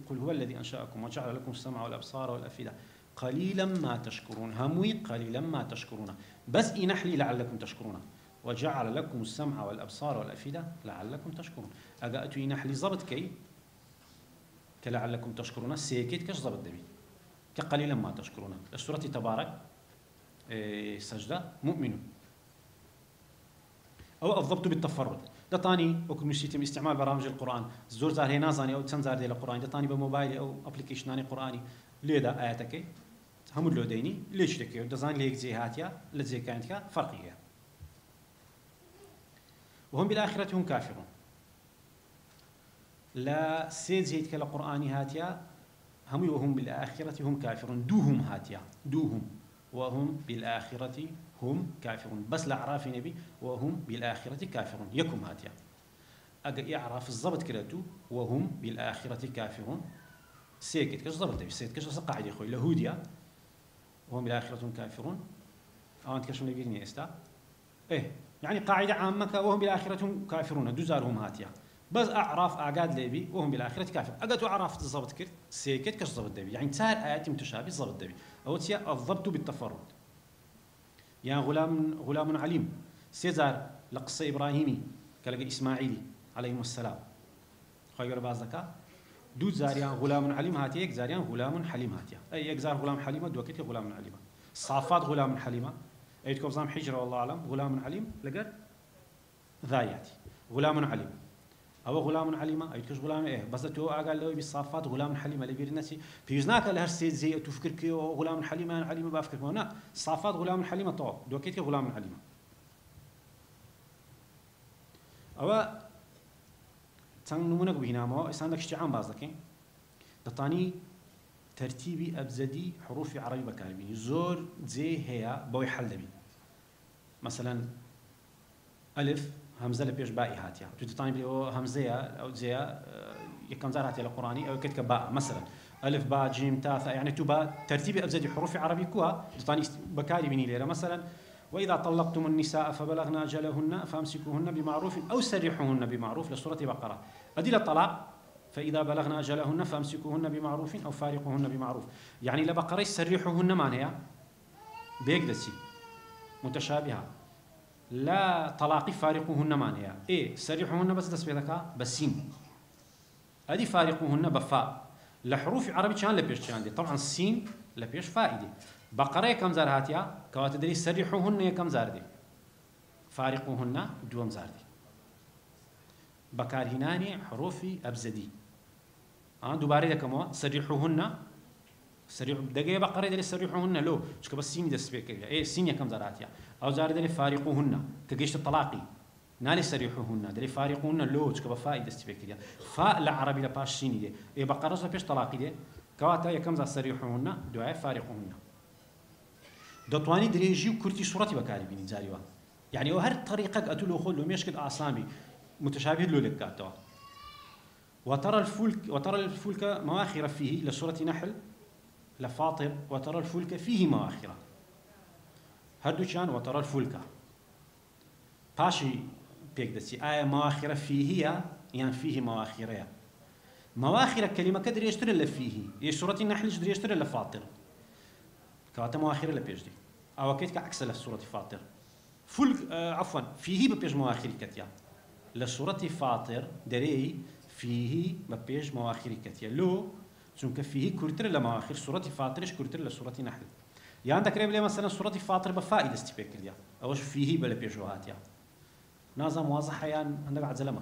قل هو الذي أنشأكم وجعل لكم السمع والأبصار والأفئدة قليلا ما تشكرون هموي قليلا ما تشكرون بس إنحلي لعلكم تشكرون وجعل لكم السمع والأبصار والأفئدة لعلكم تشكرون أجأتوا إنحلي ضبط كي كلعلكم تشكرون سيكيت كش ضبط دبي كقليلا ما تشكرون السورة تبارك سجدة مؤمن أو الضبط بالتفرد ده تاني وكل مشيتم استعمال برامج القرآن زور زار هي نازاني أو تنزار دي القرآن ده تاني بموبايل أو أبليكيشناني قرآني ليه ده آياتك هم اللي ديني ليش تكيو دزان ليك زي هاتيا لزي كانتك فرقية وهم بالآخرة هم كافرون لا سيد زيد كلا قرآني هاتيا هم وهم بالآخرة هم كافرون دوهم هاتيا دوهم وهم بالآخرة هم كافرون بس الأعراف نبي وهم بالآخرة كافرون يكم هاتيا أجا يعرف الضبط كراتو وهم بالآخرة كافرون سيكت كش ضبط دبي سيد كش قاعد يخوي لهوديا وهم بالآخرة هم كافرون أو أنت كش من يجيني استا إيه يعني قاعدة عامة وهم بالآخرة هم كافرون دوزارهم هاتيا بس أعراف أعقاد ليبي وهم بالآخرة كافر أجت أعراف الضبط كرت سيكت كش ضبط دبي يعني تسار آيات متشابه ضبط دبي أو تيا الضبط بالتفرد يعني غلام عليم سيزار لقصة إبراهيمي كلقى إسماعيلي عليهم السلام خير بازكا دو زاريان غلام عليم هاتيك زاريان غلام حليم هاتيا أي يجزار غلام حليمة دوكيت غلام عليمة صافات غلام حليمة أي تكوزام حجرة والله أعلم غلام عليم لقر ذاياتي غلام عليم أو غلام عليمة أي تكش غلام إيه بس تو أقال له بالصافات غلام حليمة اللي بيرنسي في يزناك الهرسيد زي تفكر كيو غلام حليمة عليمة بافكر هنا صافات غلام حليمة طو دوكيت غلام عليمة أو تنمونك بهنا ما إساندك اشتعام بازدكين دطاني ترتيبي أبزدي حروف عربي بكاربين زور زي هي بوي حل دبي مثلا ألف همزة لبيش باء هاتيا تطاني بلي همزة أو زيا يكون زار هاتيا القرآني أو كتك باء مثلا ألف باء جيم تاء يعني تبا ترتيبي أبزدي حروف عربي كوا دطاني بكاربيني ليرة مثلا وإذا طلقتم النساء فبلغن أجلهن فامسكوهن بمعروف أو سرحوهن بمعروف لسورة بقرة أدلة الطلاق فإذا بلغن أجلهن فامسكوهن بمعروف أو فارقوهن بمعروف يعني لبقرة سرحوهن معناها بيقدسي متشابهة لا طلاق فارقوهن معناها إيه سرحوهن بس تسبيتك بسين أدي فارقوهن بفاء لحروف عربي كان لبيش كان دي طبعا السين لبيش فائدة بقرة كم زار هاتيا كوات دري سرحوهن كم زار دي فارقوهن دوم زار دي بكار هناني حروف أبزدي دوباره دكما سرحوهن سريح دقيقة بقرة دري سرحوهن لو شو بس سين دسبيك إيه سين كم زار هاتيا أو زار دري فارقوهن كجيش الطلاقي نالي سرحوهن دري فارقوهن لو شو بفائدة دسبيك فاء العربي لباش سين دي إيه بقرة لباش طلاقي دي كواتا كم زار سرحوهن دعاء فارقوهن دتواني دريجي وكرتي صورتي بكاري بيني زاريوا يعني وهر طريقة أتولو خلو ميشكل أعصامي متشابه له لكاتوا وترى الفلك مواخر فيه لسورة نحل لفاطر وترى الفلك فيه مواخر هردوشان وترى الفلك باشي بيك دسي آية مواخر فيه يعني فيه مواخر مواخر الكلمة كدر يشتري اللي فيه هي سورة النحل يشتري يشتري اللي فاطر كواتا مواخر اللي بيجدي أو كيت كعكس لسورة فاطر فلك عفوا فيه ببيج مواخر كتيا لسورة فاطر دري فيه ببيج مواخر كتيا لو چونك فيه كورتر لمواخر سورة فاطرش كورتر لسورة نحل يعني عندك ريب لي مثلا سورة فاطر بفائدة استبيك ليا أوش فيه بلا بيجوهات يا نازم واضح يعني عندك بعد زلمة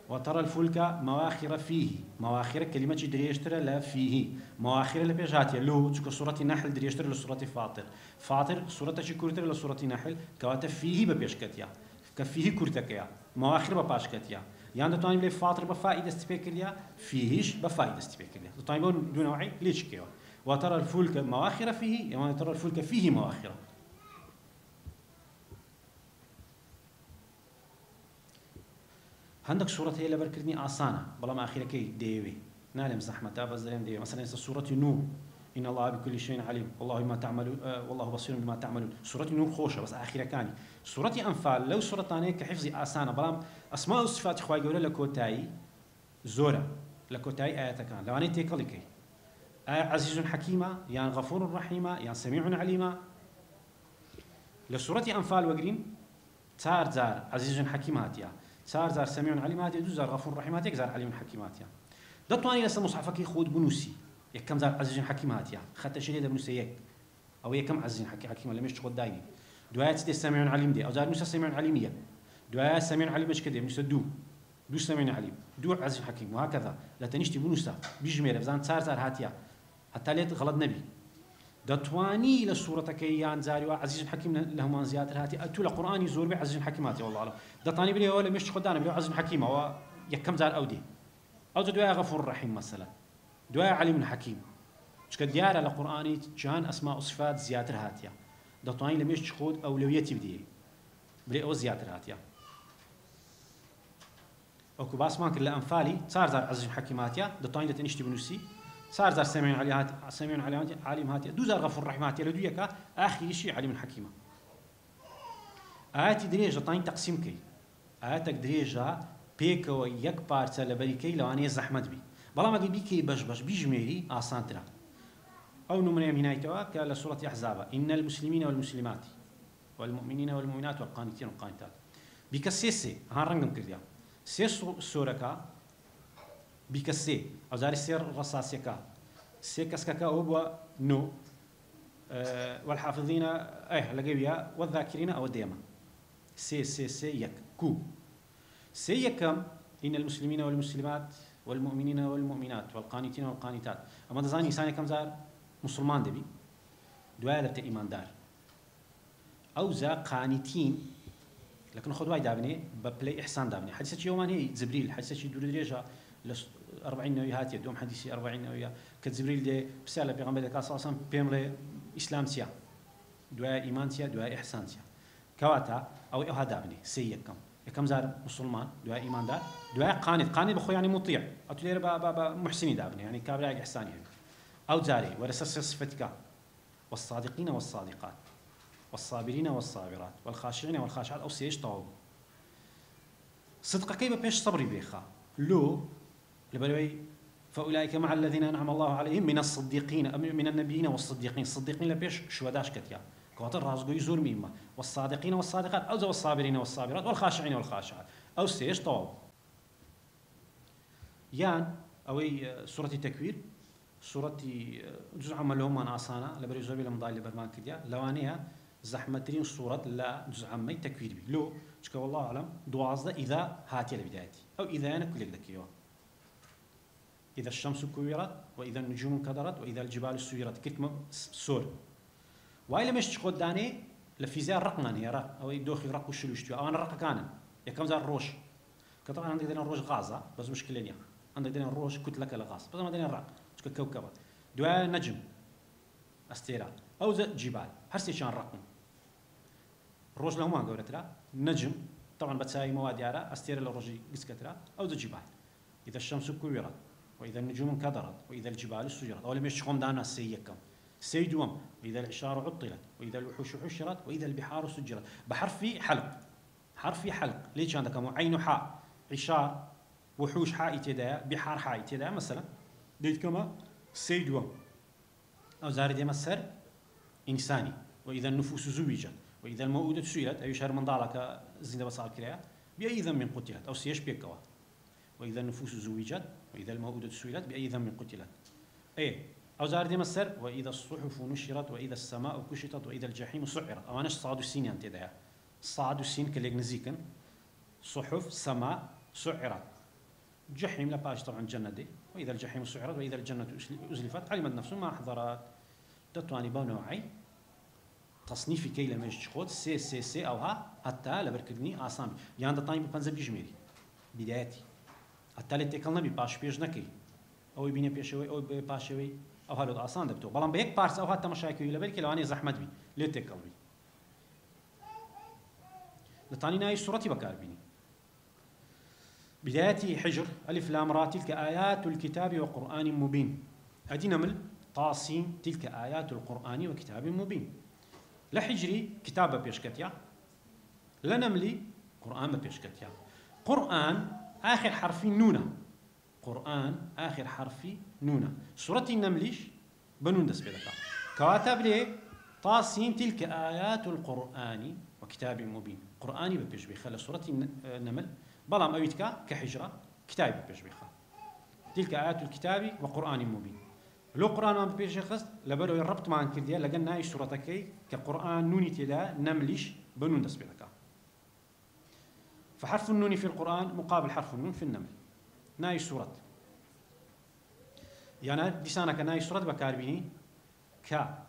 وترى الفلك مواخر فيه مواخر كلمة دريشتر لا فيه مواخر اللي بيجات لو تشك سورة النحل دريشتر لسورة فاطر فاطر سورة شكورتر لسورة النحل كواتا فيه ببيشكتيا كفيه كورتكيا مواخر بباشكتيا يعني تاني بلي فاطر بفائدة استبيكليا فيهش بفائدة استبيكليا تاني دون وعي ليش كيو وترى الفلك مواخر فيه يعني ترى الفلك فيه مواخر عندك صورة هي لبركرني آسانة بلا ما أخيرا كي ديوي نالم زحمة بس ديوي ديوي مثلا سورة نور إن الله بكل شيء عليم والله ما تعملون والله بصير بما تعملون سورة نور خوشة بس آخرة كاني سورة أنفال لو سورة ثانية كحفظ آسانة بلا أسماء الصفات إخوة يقولون لكوتاي زورة لكوتاي آيات كان لو أنا تيكلكي آية عزيز حكيمة يعني غفور رحيمة يعني سميع عليمة لسورة أنفال وقرين تار زار عزيز حكيم هاتيا سار زار سميع عليم هاتي دو زار غفور رحيم هاتي زار عليم حكيم هاتيا دتواني لسه مصحفك خود بنوسي يكم زار عزيز حكيم هاتيا خدت شيء ده بنوسي يك او يكم عزيز حكيم ولا مش تقول دايني دعاء دي سميع عليم دي او زار نوسا سميع عليميه دعاء سميع عليم مش كده نوسا دو سميع عليم دو عزيز حكيم وهكذا لا تنشتي بنوسا بيجمير بزان سار زار هاتيا حتى ليت غلط نبي دتواني للصورة كيان زاري عزيز حكيم لهم زيادة هاتي أتولى قرآني زور بعزيز حكيماتي والله أعلم دتاني بلي ولا مش خدانا بلي عزيز حكيم هو يكم زار أودي أو دعاء غفور رحيم مثلا دعاء عليم حكيم شك ديار على قرآني جان أسماء وصفات زيادة هاتيا دتواني لمش خود أولويتي بدي بلي أو زيادة هاتيا أو كباس ما كل أنفالي صار زار عزيز حكيماتيا دتواني لتنشتي بنوسي صار زار سميع عليهات سميع عليهات عالم هاتي دو زار غفور رحمات يلدو يكا آخر شيء عليم حكيمة آيات دريجة طاين تقسيم كي آياتك دريجة بيك ويك بارتا لبريكي لو أنا زحمت بي بلا ما بيكي بش بيجميري آسان ترى أو نمرة من آياتها كالسورة أحزاب إن المسلمين والمسلمات والمؤمنين والمؤمنات والقانتين والقانتات بكسيسي هارنغم كرديا سيس سورة بكسي أو زار السير رصاصيكا سيكسكا أو نو والحافظين لقيبيا والذاكرين أو الديما سي يك كو سي يكم إن المسلمين والمسلمات والمؤمنين والمؤمنات والقانتين والقانتات أما تزاني إنسان كم زار مسلمان دبي دوالة إيمان دار أو زا قانتين لكن خذ وايد دابني ببلاي إحسان دابني حديثة يومان هي زبريل حديثة دور دريجة 40 نوية هاتي دوم حديثي 40 نوية كزبريل دي بسالة بيغمبر دكا صلى الله عليه وسلم بيمري إسلام سيا دعاء إيمان سيا دعاء إحسان سيا كواتا أو هذا ابني سيكم كم زار مسلمان دعاء إيمان دار دعاء قانت بخو يعني مطيع أتلير با محسنين دابني يعني كابراء إحسان يعني أو زاري ورسس صفتك والصادقين والصادقات والصابرين والصابرات والخاشعين والخاشعات أو سيش طاوب صدق كيف بيش صبري بيخا لو لبلوي فأولئك مع الذين أنعم الله عليهم من الصديقين من النبيين والصديقين الصديقين لبيش شوداش كتيا كواتر رازقو يزور ميما والصادقين والصادقات أو زو الصابرين والصابرات والخاشعين والخاشعات أو سيش طواب يان أوي سورة التكوير سورة جزء عمل لهم من آسانا لبري زوبي لمضاي لبرمان كتيا لوانيها زحمتين صورة لا جزء عمي تكوير بي لو شكا والله أعلم دوازده إذا هاتي لبدايتي أو إذا أنا كل ذكيوا إذا الشمس كورت وإذا النجوم انكدرت وإذا الجبال سيرت كتم سور وإلا مش تقول داني لفيزياء رقنا هي رق أو يدوخي رق وشلوشتو أو أنا رق كان يكم زار روش كطبعا عندك دينا الروش غازة بس مشكلة ليها عندك دينا الروش كتلة كالغاز بس ما دينا الرق شكل كوكبة دواء نجم أستيرا أو زي جبال هرسي شان رقم الروش لهم ما قولت لا نجم طبعا بتساوي مواد يارا أستيرا للروجي قسكترا أو زي جبال إذا الشمس كورت وإذا النجوم انكدرت وإذا الجبال سجرت أو لم يشخم دانا سيكم سيدوم وإذا العشار عطلت وإذا الوحوش حشرت وإذا البحار سجرت بحرف حلق حرف حلق ليش عندك عين حاء عشار وحوش حاء تدا بحار حاء تدا مثلا ديت كما سيدوم أو زارد يمسر إنساني وإذا النفوس زوجت وإذا الموءودة سئلت أي شهر من ضالك زين بصار كريا بأي ذنب قتلت أو سيش بيكوا وإذا النفوس زوجت وإذا الموءودة سئلت بأي ذنب قتلت إيه أو زارد يمسر وإذا الصحف نشرت وإذا السماء كشطت وإذا الجحيم سعرت أو أناش صعد السين أنت ده صعد السين كليك نزيكن صحف سماء سعرت جحيم لا باش طبعا جنة دي وإذا الجحيم سعرت وإذا الجنة أزلفت علمت نفسه ما أحضرت دتواني بونوعي تصنيفي كي لما يشخد سي أو ها حتى لبركدني آسامي يعني دتاني ببنزة بيجميري بدايتي حتى لتكلنا بباش بيج نكي أو يبيني بيشوي أو بباشوي أو هالو آسان دبتو بلان بيك بارس أو حتى مشاكل لبركي لو أنا زحمت بي لتكل بي لتاني ناي صورتي بكار بيني بدايتي حجر ألف لام را تلك آيات الكتاب وقرآن مبين أدي نمل طاسين تلك آيات القرآن وكتاب مبين لحجري كتاب بيشكتيا لنملي قرآن بيشكتيا قرآن آخر حرف نونة قرآن آخر حرف نونة سورة النمليش بنون دس بيدكا كواتب لي طاسين تلك آيات القرآن وكتاب مبين قرآني بيش بيخلى سورة النمل بلام أويتكا كحجرة كتاب بيش بيخلى تلك آيات الكتاب وقرآن مبين لو قرآن ما بيش خست لبلو الربط مع كرديا لقنا أي سورتكي كقرآن نوني تلا نمليش بنون دس بيدكا فحرف النون في القرآن مقابل حرف النون في النمل ناي سورة يعني لسانك ناي سورة بكاربيني كا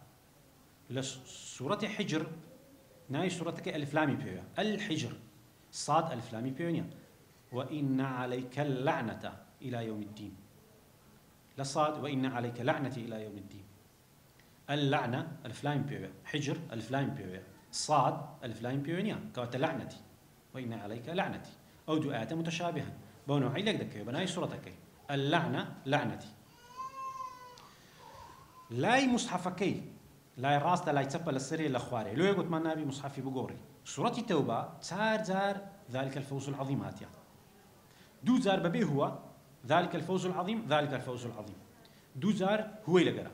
لسورة حجر ناي سورتك ألف لامي بيويا الحجر صاد ألف لامي بيويا وإن عليك اللعنة إلى يوم الدين لصاد وإن عليك لعنة إلى يوم الدين اللعنة ألف لامي بيويا حجر ألف لامي بيويا صاد ألف لامي بيويا كوات لعنتي وإن عليك لعنتي أو دعاء متشابها بونو عيلك دكي بناي سورتك اللعنة لعنتي لاي مصحفكي لاي راست لاي تسبل السري الاخواري لو يقول ما نبي مصحفي بقوري سورة التوبة تار زار ذلك الفوز العظيم هاتيا دو زار ببي هو ذلك الفوز العظيم ذلك الفوز العظيم دو زار هو يلقرا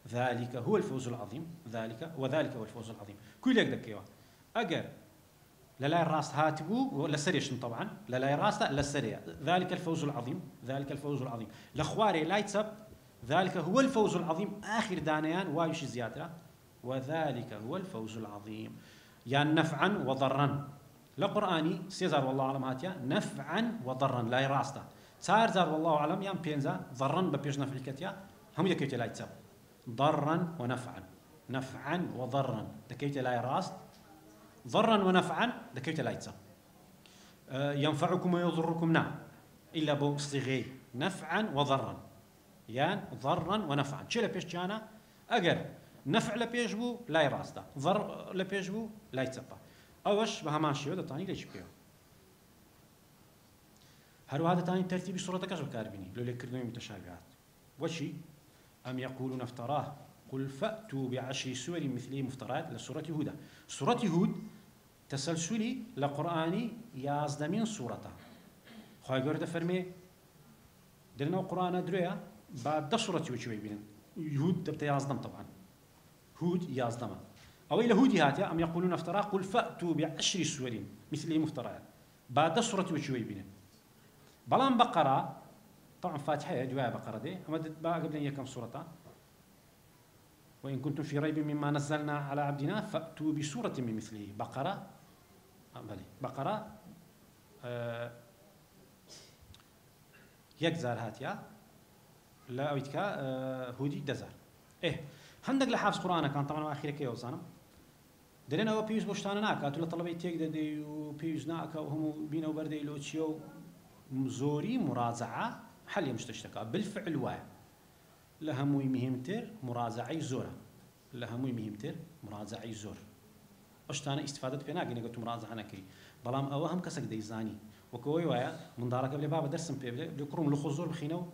ذلك هو الفوز العظيم ذلك وذلك هو الفوز العظيم كل يقدر كيوا أجر لا راست هاتبو ولا سريش طبعا لا راست لا سريع ذلك الفوز العظيم ذلك الفوز العظيم الاخواري لا يتسب ذلك هو الفوز العظيم آخر دانيان وايش زيادة وذلك هو الفوز العظيم يعني نفعا وضرا لقرآني سيزار والله أعلم هاتيا نفعا وضرا لا يراسته صار زار والله أعلم يام بينزا ضرا ببيش نفع الكتيا هم يكيت لا يتسب ضرا ونفعا نفعا وضرا دكيت لا يراست ضرا ونفعا دكيت لا يتسب ينفعكم ويضركم نعم إلا بصيغي نفعا وضرا يعني ضرا ونفعا شو لبيش جانا أجر نفع لبيش بو لا يراسته ضر لبيش بو لا يتسبه أوش بهماشيو ده تاني ليش بيو هل هذا تاني ترتيب سورة كذا كاربيني لو لكردوني متشابهات وشي أم يقولون افتراه قل فأتوا بعشر سور مثله مفترات لسورة هود سورة هود تسلسلي لقرآني يازدمين سورته خواهي قرد فرمي درنا قرآن دريا بعد سورة وشوي بينن هود دبت يازدم طبعا هود يازدم أو إلى هودي هاتيا أم يقولون افتراه قل فأتوا بعشر سور مثله مفترات بعد سورة وشوي بينن بلان بقرة طبعا فاتحة دعاء بقرة دي أما بقى قبل أن كم سورة وإن كنتم في ريب مما نزلنا على عبدنا فأتوا بسورة من مثله بقرة بلي بقرة يكزار هاتيا لا أويتكا هودي دزار إيه هندق لحافظ قرآن كان طبعا أخيرا كي وصانا درينا هو بيوز بوشتانا ناكا تولا طلبي تيك دي وبيوز ناكا وهم بينا وبردي لوتشيو زوري مراجعة حل مشتشتكا بالفعل واحد لها موي مهمتر مراجعة زورة لها موي مهمتر مراجعة زور أشتانا استفادت بينا قلنا قلت مراجعة نكري بلام أوهم كسك ديزاني وكوي وايا من دارك قبل بابا درسم بيبل بكرم لخزور بخينو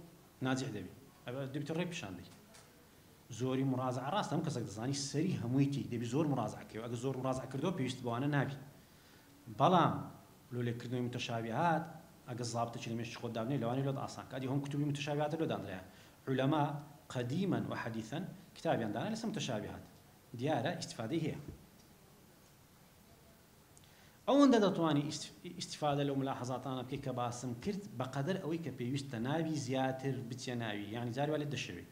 ناجح دەبی دەبیتە ڕێ پیشاندەی زۆری مڕازع ڕاستە ئەم کەسێک دەزانی سەری هەموویتی دەبی زۆر مڕازعکەوە ئەگە زۆر مڕازع کردەوە پێویست بەوانە نابی بەڵام لۆلێکردنەوەی متەشابهات ئەگە زابطە چلمێش خۆت دابنێ لەوانەیە لۆت ئاسان کە هەم کتوبی متەشابهاتە لۆ دانرایە علەما قدیما وحدیثا کتابیان دانا لەسەر متەشابهات دیارە ئیستیفادەی هەیە ئەوەندە دەتوانی ئیستیفادە لەو ملاحەزاتانە بکەی کە باسم کرد بەقەدەر ئەوەی کە پێویستە ناوی زیاتر بچێ ناوی یعنی جاری وا لێت دەشەوێ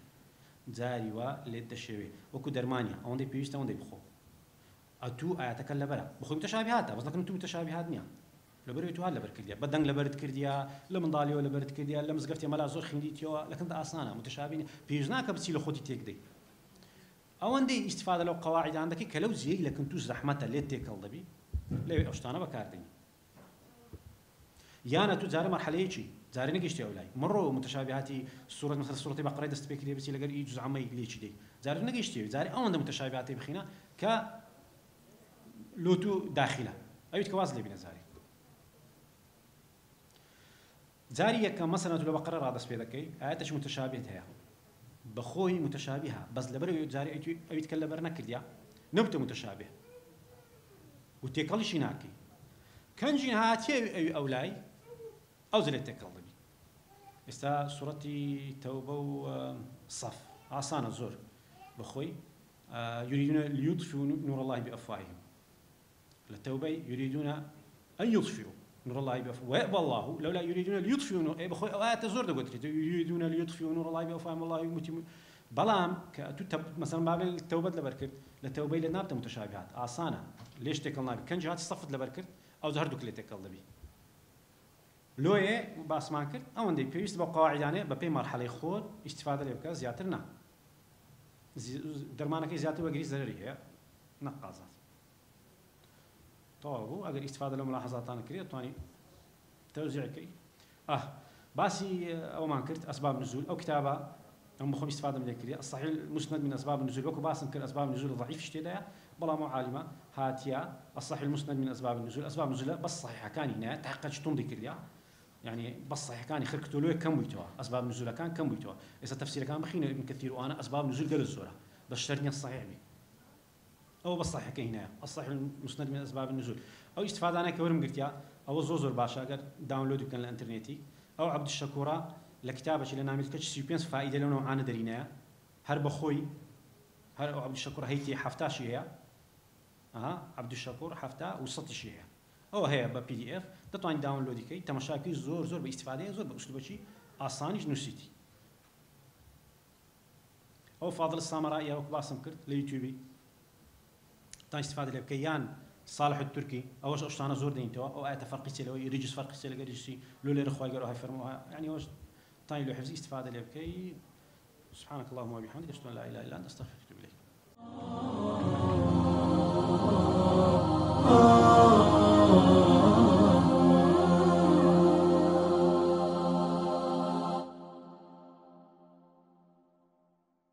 جاری وا لێت دەشەوێ وەکو دەرمانیە ئەوەندەی پێویستە ئەوەندەی بخۆ ئەتوو ئاەتەکە لەبەرە بخۆی متەشابهاتە بەس دەکەن تو متەشابهات نییە لەبەرەوەی تو هەر لەبەر کردیە بەدەنگ لەبەرت کردیە لە منداڵیەوە لەبەرت کردیە لە مزگەفتی مەلا زۆر خوێندیتەوە لەکەندا ئاسانە متەشابهین پێویست ناکە بچی لە خۆتی تێکدەی ئەوەندەی ئیستیفادە لەو قەواعیدان دەکەی کە لەو جێی لەکن تو زەحمەتە لێت تێکەڵ دەبی لەوێ ئەو شتانە بەکاردێنی یانە تو جارە مەرحەلەیەکی جارێ نەگەیشتی ئەو لای مڕۆ متەشابهاتی سوورەت مثلا سوورەتی بەقەرە دەست پێ کردی بچی لەگەر هیچ جوز عەمەی لێکی دەی جارێ نەگەیشتی جارێ ئەوەندە متەشابهاتی بخینە کە لۆ تو داخلە ئەویت کە واز لێ بینە جاری یەکەم مەسەلەن تو لە بەقەرە ڕادەست پێ دەکەی ئاەتەش متەشابهێت هەیە بەخۆی متەشابهە بەس لەبەرەوەی جارێ ئەویت کە لەبەر نەکردیا نەبتە متەشابه و تێکەڵیشی ناکەی کەنجی هاتیە ئەو لای ئەو زلێت تێکەڵ دەبی ئێستا سوورەتی تەوبە و سەف ئاسانە زۆر بەخۆی يريدون ليطفئوا نور الله بأفواههم للتوبة يريدون أن يطفئوا نور الله بأفواههم ويأبى الله لولا يريدون ليطفئوا نور بخوي آيات زور دقت يريدون ليطفئوا نور الله بأفواههم والله متم بلام مثلا باب التوبة لبركت للتوبة لنابت متشابهات آسانة ليش تكلنا كان جهات الصفت لبركت أو زهر دوك اللي تكلنا بي لويه باس ما كرت أو عندي بيست بقواعد يعني ببي مرحلة خود استفادة لبكا زياترنا درمانك زياتر وقري زرري هي نقاصات طوابو أقدر استفادة لهم ملاحظات أنا كريت تواني توزيع كي باسي أو ما كرت أسباب نزول أو كتابة أو مخهم استفادة من ذكرية الصحيح المسند من أسباب النزول وكو باس نكر أسباب النزول ضعيف اشتداء بلا مو عالمة هاتيا الصحيح المسند من أسباب النزول أسباب النزول بس صحيح كان هنا تحقق شتون ذكرية يعني بس صحيح كان يخرج له كم بيتوا أسباب النزول كان كم بيتوا إذا تفسير كان بخينا ابن كثير وأنا أسباب النزول قال الزورة بس شرني الصحيح بي أو بس صحيح كهنا الصحيح المسند من أسباب النزول أو استفادة أنا كورم قلت يا أو زوزر باشا قال داونلود كان الإنترنتي أو عبد الشكورة لكتابة اللي نعمل كتش سيبينس فائدة لونه عنا درينا هر بخوي هر عبد الشكور هيتي حفتا شيء عبد الشكور حفتا وسط شيء أو هي ببي دي إف تطلع داونلود كي تمشاكي زور باستفادة زور بأسلوب شيء آسانيش نسيتي أو فاضل السامراء يا وكباسم كرت ليوتيوبي تا استفادة لبكيان صالح التركي أوش أشتانا زور دين توا أو آيات فرق سلوا يرجس فرق سلوا يرجسي لولا رخوا يقولوا هاي فرموها يعني أوش تاني لو حفظ استفادة لبكي سبحانك اللهم وبحمدك أشهد أن لا إله إلا أنت أستغفرك وأتوب إليك